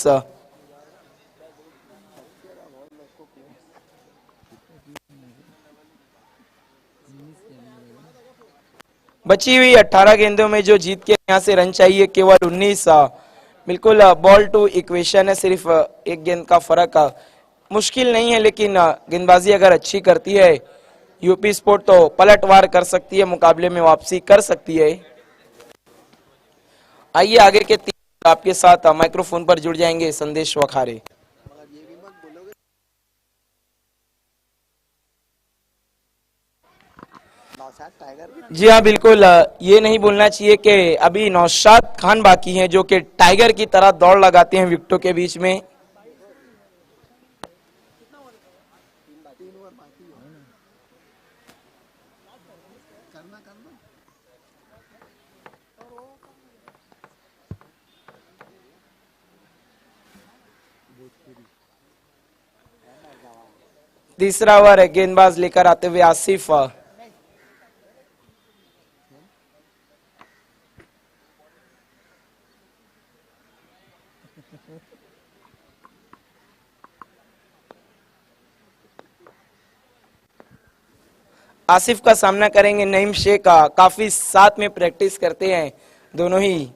बची हुई 18 गेंदों में जो जीत के यहां से रन चाहिए केवल 19। बिल्कुल बॉल टू इक्वेशन है, सिर्फ एक गेंद का फर्क। मुश्किल नहीं है, लेकिन गेंदबाजी अगर अच्छी करती है यूपी स्पोर्ट तो पलटवार कर सकती है, मुकाबले में वापसी कर सकती है। आइए आगे के 3 आपके साथ माइक्रोफोन पर जुड़ जाएंगे संदेश वखारे। जी हाँ बिल्कुल, ये नहीं बोलना चाहिए कि अभी नौशाद खान बाकी हैं जो कि टाइगर की तरह दौड़ लगाते हैं विकेटों के बीच में। तीसरा ओवर है, गेंदबाज लेकर आते हुए आसिफ। आसिफ का सामना करेंगे नईम शेख का, काफी साथ में प्रैक्टिस करते हैं दोनों ही।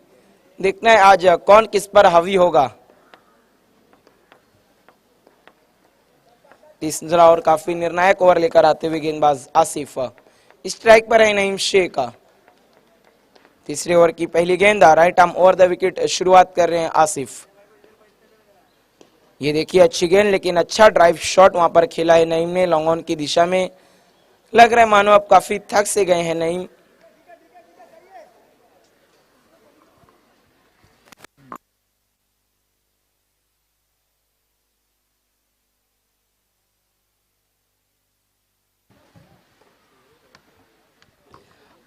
देखना है आज कौन किस पर हावी होगा। तीसरा और काफी निर्णायक ओवर लेकर आते हुए गेंदबाज आसिफ। स्ट्राइक पर है नईम शेख। तीसरे ओवर की पहली गेंद, right arm over the wicket, शुरुआत कर रहे हैं आसिफ। ये देखिए अच्छी गेंद, लेकिन अच्छा ड्राइव शॉट वहां पर खेला है नईम ने लॉन्ग ऑन की दिशा में। लग रहा है मानो अब काफी थक से गए हैं नईम।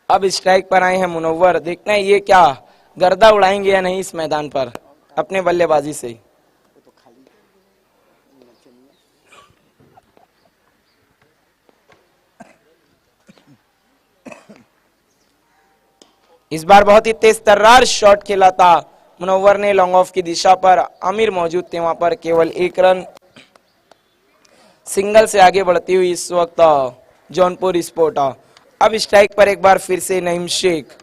अब स्ट्राइक पर आए हैं मुनव्वर, देखना है ये क्या गर्दा उड़ाएंगे या नहीं इस मैदान पर अपने बल्लेबाजी से। इस बार बहुत ही तेज तर्रार शॉट खेला था मुनव्वर ने लॉन्ग ऑफ की दिशा पर। आमिर मौजूद थे वहां पर, केवल 1 रन सिंगल से आगे बढ़ती हुई इस वक्त जौनपुर स्पोर्ट। अब स्ट्राइक पर एक बार फिर से नईम शेख।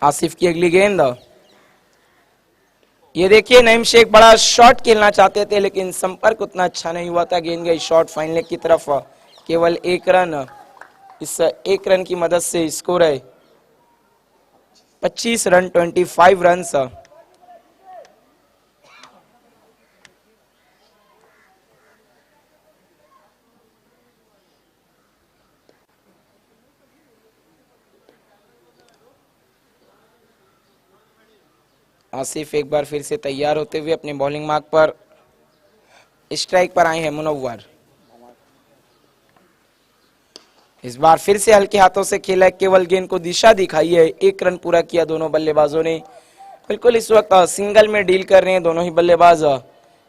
आसिफ की अगली गेंद। ये देखिए नईम शेख बड़ा शॉट खेलना चाहते थे लेकिन संपर्क उतना अच्छा नहीं हुआ था। गेंद गई शॉट फाइनल की तरफ। केवल 1 रन, इस 1 रन की मदद से स्कोर है 25 रन, 25 रन। आसिफ एक बार फिर से तैयार होते हुए अपने बॉलिंग मार्क पर। स्ट्राइक पर आए हैं मुनव्वर। इस बार फिर से हल्के हाथों से खेला, केवल गेंद को दिशा दिखाई है। 1 रन पूरा किया दोनों बल्लेबाजों ने। बिल्कुल इस वक्त सिंगल में डील कर रहे हैं दोनों ही बल्लेबाज,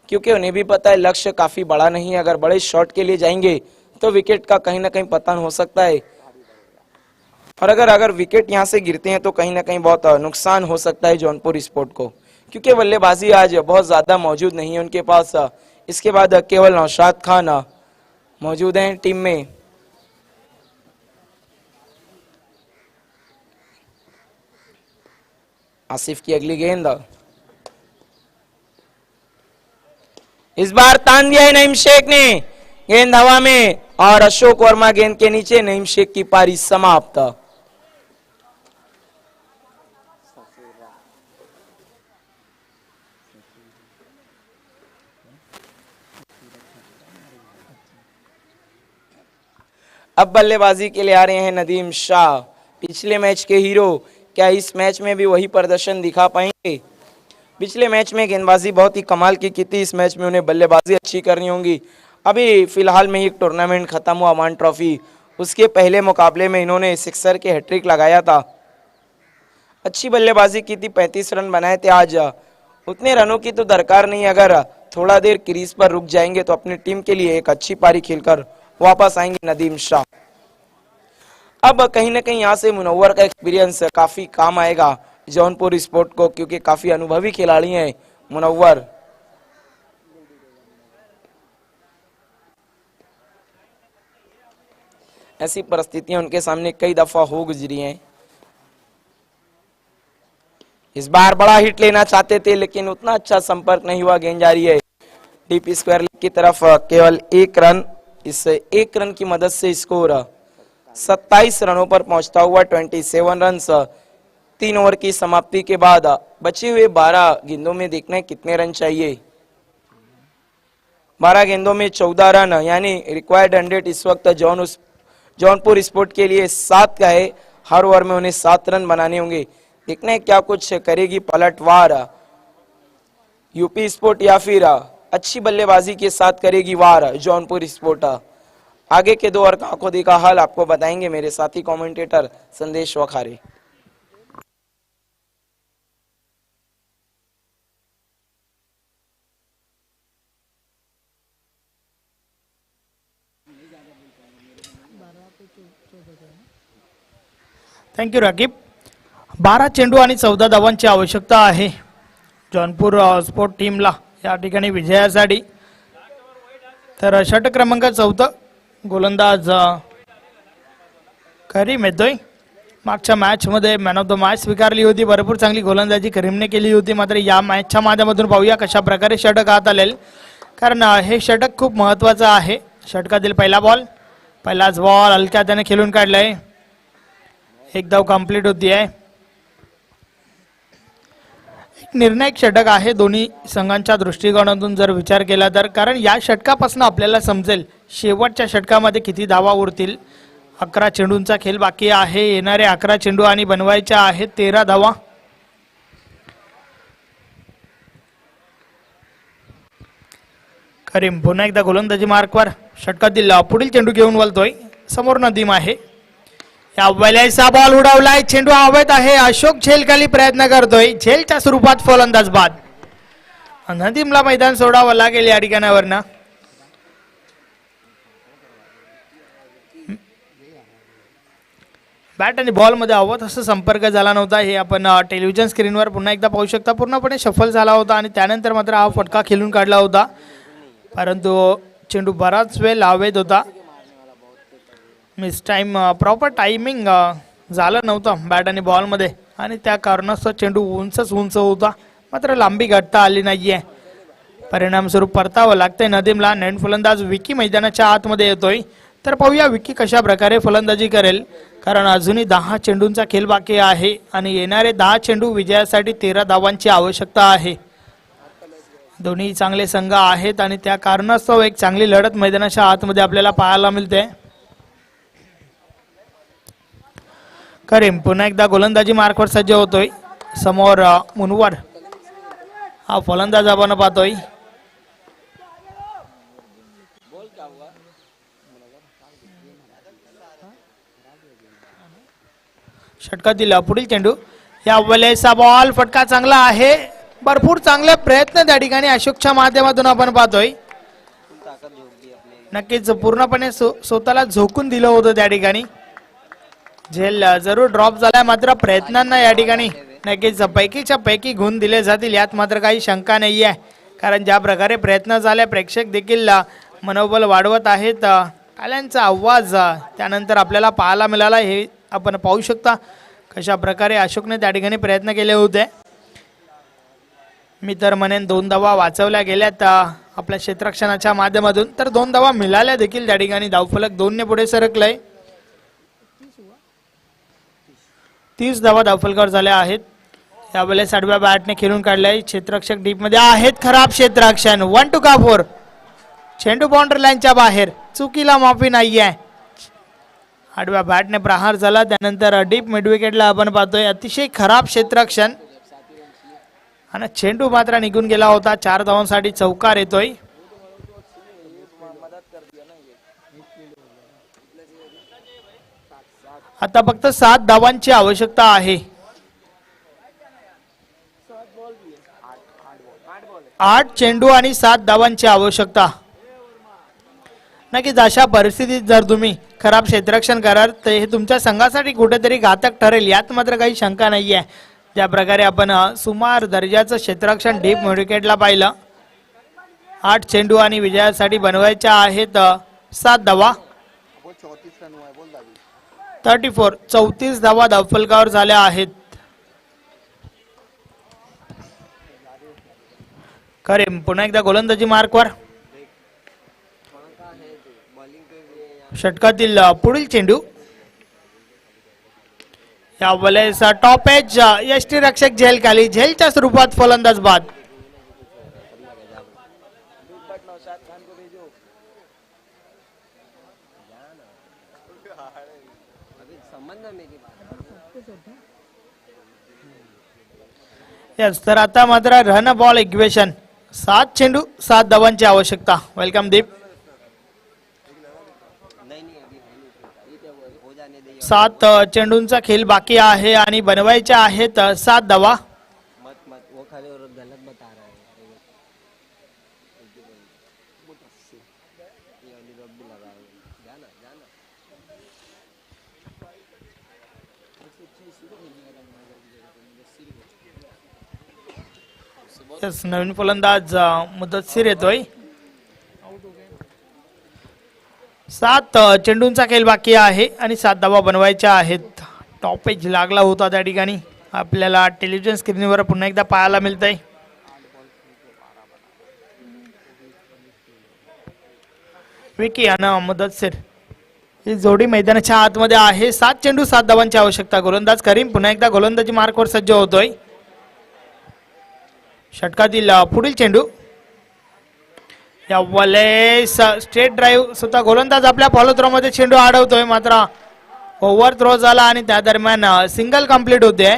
क्योंकि उन्हें भी पता है लक्ष्य काफी बड़ा नहीं है। अगर बड़े शॉट के लिए जाएंगे तो विकेट का कहीं ना कहीं पतन हो सकता है, और अगर विकेट यहां से गिरते हैं तो कहीं ना कहीं बहुत नुकसान हो सकता है जौनपुर स्पोर्ट को, क्योंकि बल्लेबाजी आज बहुत ज्यादा मौजूद नहीं है उनके पास। इसके बाद केवल नौशाद खान मौजूद हैं टीम में। आसिफ की अगली गेंद। इस बार तान दिया है नईम शेख ने, गेंद हवा में और अशोक वर्मा गेंद के नीचे। नईम शेख की पारी समाप्त। अब बल्लेबाजी के लिए आ रहे हैं नदीम शाह, पिछले मैच के हीरो। क्या इस मैच में भी वही प्रदर्शन दिखा पाएंगे? पिछले मैच में गेंदबाजी बहुत ही कमाल की थी, इस मैच में उन्हें बल्लेबाजी अच्छी करनी होगी। अभी फिलहाल में ही एक टूर्नामेंट खत्म हुआ मान ट्रॉफी, उसके पहले मुकाबले में इन्होंने सिक्सर के हैट्रिक लगाया था। अच्छी बल्लेबाजी की थी, 35 रन बनाए थे आज। उतने रनों की तो दरकार नहीं, अगर थोड़ा देर क्रीज पर रुक जाएंगे तो अपनी टीम के लिए एक अच्छी पारी खेलकर वापस आएंगे नदीम शाह। अब कहीं ना कहीं यहाँ से मुनव्वर का एक्सपीरियंस काफी काम आएगा जौनपुर स्पोर्ट को, क्योंकि काफी अनुभवी खिलाड़ी हैं मुनव्वर। ऐसी परिस्थितियां उनके सामने कई दफा हो गुजरी हैं। इस बार बड़ा हिट लेना चाहते थे लेकिन उतना अच्छा संपर्क नहीं हुआ। गेंद जा रही है डीप स्क्वायर लेग की तरफ। केवल 1 रन, इस 1 रन की मदद से स्कोर 27 रनों पर पहुंचता हुआ 27 रन। 3 ओवर की समाप्ति के बाद बचे हुए 12 गेंदों में देखना है कितने रन चाहिए। 12 गेंदों में 14 रन, यानी रिक्वायर्ड 100 इस वक्त जौनपुर स्पोर्ट के लिए 7 का है। हर ओवर में उन्हें 7 रन बनाने होंगे। देखना है क्या कुछ करेगी पलटवार यूपी स्पोर्ट, या फिर अच्छी बल्लेबाजी के साथ करेगी वार जौनपुर स्पोर्ट। आगे के 2 ओवर का आंखों देखा हाल आपको बताएंगे मेरे साथी कमेंटेटर संदेश वखारे। थँक्यू राकीब. 12 चेंडू आणि 14 धावांची आवश्यकता आहे जौनपुर स्पोर्ट टीमला या ठिकाणी विजयासाठी. तर षटक क्रमांक 14 गोलंदाज करीम येतोय. मागच्या मॅचमध्ये मॅन ऑफ द मॅच स्वीकारली होती, भरपूर चांगली गोलंदाजी करीमने केली होती. मात्र या मॅचच्या माध्यमातून पाहूया कशा प्रकारे षटक हात आलेल, कारण हे षटक खूप महत्त्वाचं आहे. षटकातील पहिला बॉल, पहिलाच बॉल हलक्या त्याने खेळून काढलाय. एक धाव कंप्लीट होती आहे. एक निर्णायक षटक आहे दोन्ही संघांच्या दृष्टिकोनातून जर विचार केला तर, कारण या षटकापासून आपल्याला समजेल शेवटच्या षटकामध्ये किती धावा उरतील. 11 चेंडूंचा खेळ बाकी आहे. येणारे 11 चेंडू आणि बनवायच्या आहेत 13 धावा. करीम पुन्हा एकदा गोलंदाजी मार्कवर. षटकातील पुढील चेंडू घेऊन वळतोय. समोर नदीम आहे. या वेळेचा बॉल उडवलाय, चेंडू हवेत आहे. अशोक झेल खाली प्रयत्न करतोय. झेलच्या स्वरूपात फलंदाज बाद. नदीमला मैदान सोडावं लागेल या ठिकाणावरनं. बॅट आणि बॉल मध्ये हवं तसं संपर्क झाला नव्हता. हे आपण टेलिव्हिजन स्क्रीनवर पुन्हा एकदा पाहू शकता. पूर्णपणे सफल झाला होता आणि त्यानंतर मात्र हा फटका खेळून काढला होता, परंतु चेंडू बराच वेळ लावेत होता. मिस टाइम प्रॉपर टायमिंग झालं नव्हतं बॅट आणि बॉलमध्ये आणि त्या कारणास्तव चेंडू उंच होता, मात्र लांबी गाठता आली नाहीये. परिणामस्वरूप परतावं लागतंय नदीमला. नवीन फलंदाज विकी मैदानाच्या आतमध्ये येतोय. तर पाहूया विकी कशा प्रकारे फलंदाजी करेल, कारण अजूनही 10 चेंडूंचा खेळ बाकी आहे आणि येणारे 10 चेंडू विजयासाठी 13 धावांची आवश्यकता आहे. दोन्ही चांगले संघ आहेत आणि त्या कारणास्तव एक चांगली लढत मैदानाच्या आतमध्ये आपल्याला पाहायला मिळते. करीम पुन्हा एकदा गोलंदाजी मार्कवर सज्ज होतोय. समोर मुनवर हा फलंदाज आपण पाहतोय. षटकातील पुढील चेंडू. या वेळेचा बॉल फटका चांगला आहे. भरपूर चांगले प्रयत्न त्या ठिकाणी अशोकच्या माध्यमातून आपण पाहतोय. नक्कीच पूर्णपणे स्वतःला झोकून दिलं होतं त्या ठिकाणी. झेल जरूर ड्रॉप झालाय, मात्र प्रयत्नांना या ठिकाणी नक्कीच पैकीच्या पैकी गुण दिले जातील यात मात्र काही शंका नाही आहे. कारण ज्या प्रकारे प्रयत्न झाले, प्रेक्षक देखील मनोबल वाढवत आहेत. टाळ्यांचा आवाज त्यानंतर आपल्याला पाहायला मिळाला. हे आपण पाहू शकता कशा प्रकारे अशोकने त्या ठिकाणी प्रयत्न केले होते. मी तर म्हणेन 2 धावा वाचवल्या गेल्यात आपल्या क्षेत्ररक्षणाच्या माध्यमातून, तर 2 धावा मिळाल्या देखील त्या ठिकाणी. धावफलक 2 ने पुढे सरकलंय. 30 धावा धावफलकावर झाल्या आहेत. यावेळेस आडव्या बॅटने खेळून काढलाय. क्षेत्ररक्षक डीप मध्ये आहेत. खराब क्षेत्ररक्षण. 1 to 4. चेंडू बाउंड्री लाईनच्या बाहेर. चुकीला माफी नाहीये. आडव्या बॅटने प्रहार झाला. त्यानंतर डीप मिड विकेटला आपण पाहतोय. अतिशय खराब क्षेत्ररक्षण आणि चेंडू मात्र निघून गेला होता. 4 धावांसाठी चौकार येतोय. आता फक्त 7 धावांची आवश्यकता आहे. 8 चेंडू आणि 7 धावांची आवश्यकता. नक्कीच अशा परिस्थितीत जर तुम्ही खराब क्षेत्ररक्षण कराल तर हे तुमच्या संघासाठी कुठेतरी घातक ठरेल यात मात्र काही शंका नाही आहे. ज्या प्रकारे आपण सुमार दर्जाचं क्षेत्ररक्षण डीप विकेटला पाहिलं. 8 चेंडू आणि विजयासाठी बनवायच्या आहेत 7 धावा. 34 धावा धावफलकावर झाल्या आहेत. करीम पुन्हा एकदा गोलंदाजी मार्कवर. षटकातील पुढील चेंडू. या वेळेस टॉप एज यष्टी रक्षक झेल खाली. झेलच्या स्वरूपात फलंदाज बाद. यस, तर आता मात्र रन बॉल इक्वेशन. 7 चेंडू 7 धावांची आवश्यकता. वेलकम दीप. 7 चेंडूंचा खेळ बाकी आहे आणि बनवायचे आहेत 7 धावा. यस, नवीन फलंदाज मुदस्सीर येतोय. 7 चेंडूंचा खेळ बाकी आहे आणि 7 धावा बनवायच्या आहेत. टॉप एज लागला होता त्या ठिकाणी. आपल्याला टेलिव्हिजन स्क्रीनवर पुन्हा एकदा पाहायला मिळतंय. विकी आणि मुदस्सीर ही जोडी मैदानाच्या आतमध्ये आहे. 7 चेंडू 7 धावांची आवश्यकता. गोलंदाज करीम पुन्हा एकदा गोलंदाजी मार्कवर सज्ज होतोय. षटकातील पुढील चेंडू. या वेळेस स्ट्रेट ड्राईव्ह. स्वतः गोलंदाज आपल्या फॉलो थ्रो मध्ये चेंडू अडवतोय, मात्र ओव्हर थ्रो झाला आणि त्या दरम्यान सिंगल कंप्लीट होते.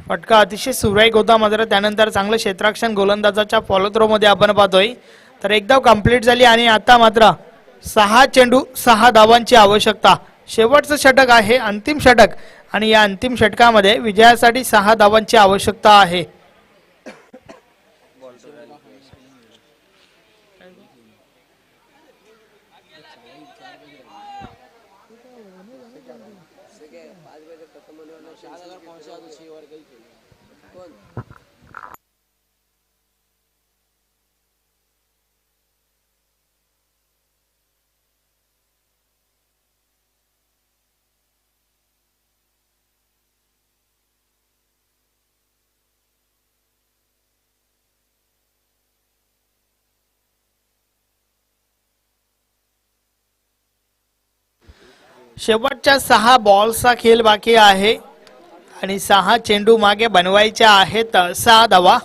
फटका अतिशय सुरेख होता, मात्र त्यानंतर चांगलं क्षेत्ररक्षण गोलंदाजाच्या फॉलो थ्रो मध्ये आपण पाहतोय. तर एकदा कंप्लीट झाली आणि आता मात्र 6 चेंडू 6 धावांची आवश्यकता. शेवटचं षटक आहे, अंतिम षटक, आणि या अंतिम षटकामध्ये विजयासाठी 6 धावांची आवश्यकता आहे. शेवटच्या 6 बॉल्सचा खेळ बाकी आहे आणि 6 चेंडू मागे बनवायच्या आहेत 6 धावा.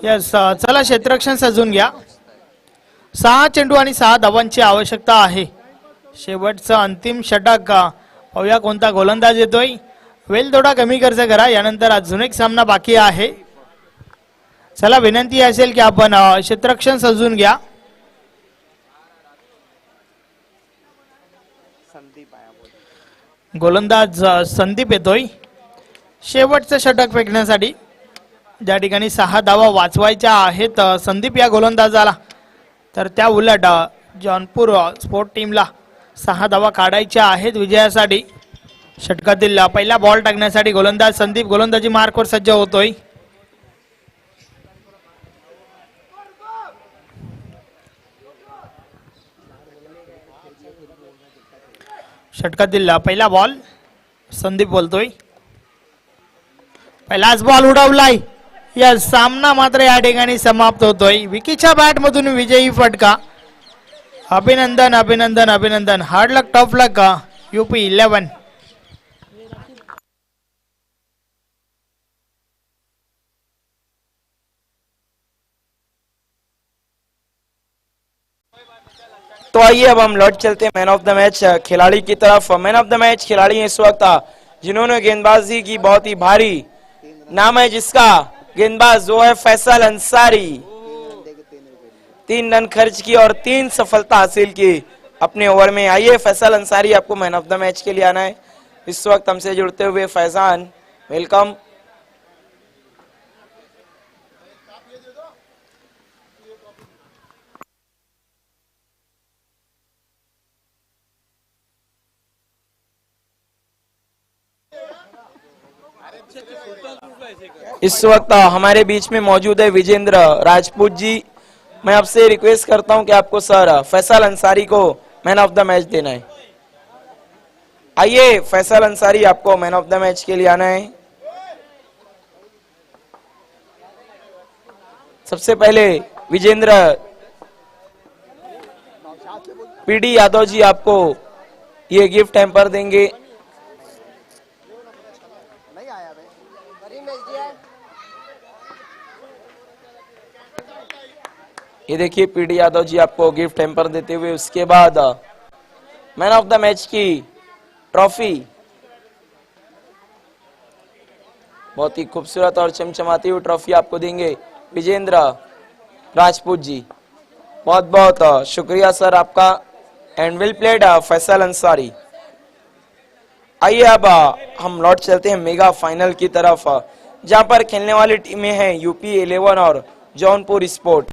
यस, चला क्षेत्ररक्षण सजून घ्या. 6 चेंडू आणि 6 धावांची आवश्यकता आहे. शेवटचं अंतिम षटक. पाहूया कोणता गोलंदाज येतोय. वेल थोडा कमी खर्च करा, यानंतर अजून एक सामना बाकी आहे. चला, विनंती असेल की आपण क्षेत्ररक्षण सजून घ्या. गोलंदाज संदीप येतोय शेवटचं षटक फेकण्यासाठी. ज्या ठिकाणी 6 धावा वाचवायच्या आहेत संदीप या गोलंदाजाला, तर त्या उलट जॉनपूर स्पोर्ट टीमला 6 धावा काढायच्या आहेत विजयासाठी. षटकातील पहिला बॉल टाकण्यासाठी गोलंदाज संदीप गोलंदाजी मार्कवर सज्ज होतोय. षटकातील पहिला बॉल संदीप बोलतोय. पहिलाच बॉल उडवलाय. या सामना मात्र या ठिकाणी समाप्त होतोय. विकीच्या बॅट मधून विजयी फटका. अभिनंदन अभिनंदन अभिनंदन. Hard luck tough luck UP 11. तो आइए अब हम लौट चलते हैं मैन ऑफ द मैच खिलाड़ी की तरफ. मैन ऑफ द मैच खिलाड़ी इस वक्त जिन्होंने गेंदबाजी की बहुत ही भारी, नाम है जिसका गेंदबाज वो है फैसल अंसारी. 3 रन खर्च की और 3 सफलता हासिल की अपने ओवर में. आइए फैसल अंसारी, आपको मैन ऑफ द मैच के लिए आना है. इस वक्त हमसे जुड़ते हुए फैजान, वेलकम. इस वक्त हमारे बीच में मौजूद है विजेंद्र राजपूत जी. मैं आपसे रिक्वेस्ट करता हूं कि आपको सर फैसल अंसारी को मैन ऑफ द मैच देना है. आइए फैसल अंसारी, आपको मैन ऑफ द मैच के लिए आना है. सबसे पहले विजेंद्र पीडी यादव जी आपको ये गिफ्ट हैम्पर देंगे. ये देखिए पीडी यादव जी आपको गिफ्ट हैम्पर देते हुए. उसके बाद मैन ऑफ द मैच की ट्रॉफी, बहुत ही खूबसूरत और चमचमाती हुई ट्रॉफी आपको देंगे विजेंद्र राजपूत जी. बहुत बहुत शुक्रिया सर आपका. And well played Faisal Ansari. आइए अब हम लौट चलते हैं मेगा फाइनल की तरफ, जहां पर खेलने वाली टीमें हैं यूपी 11 और जौनपुर स्पोर्ट.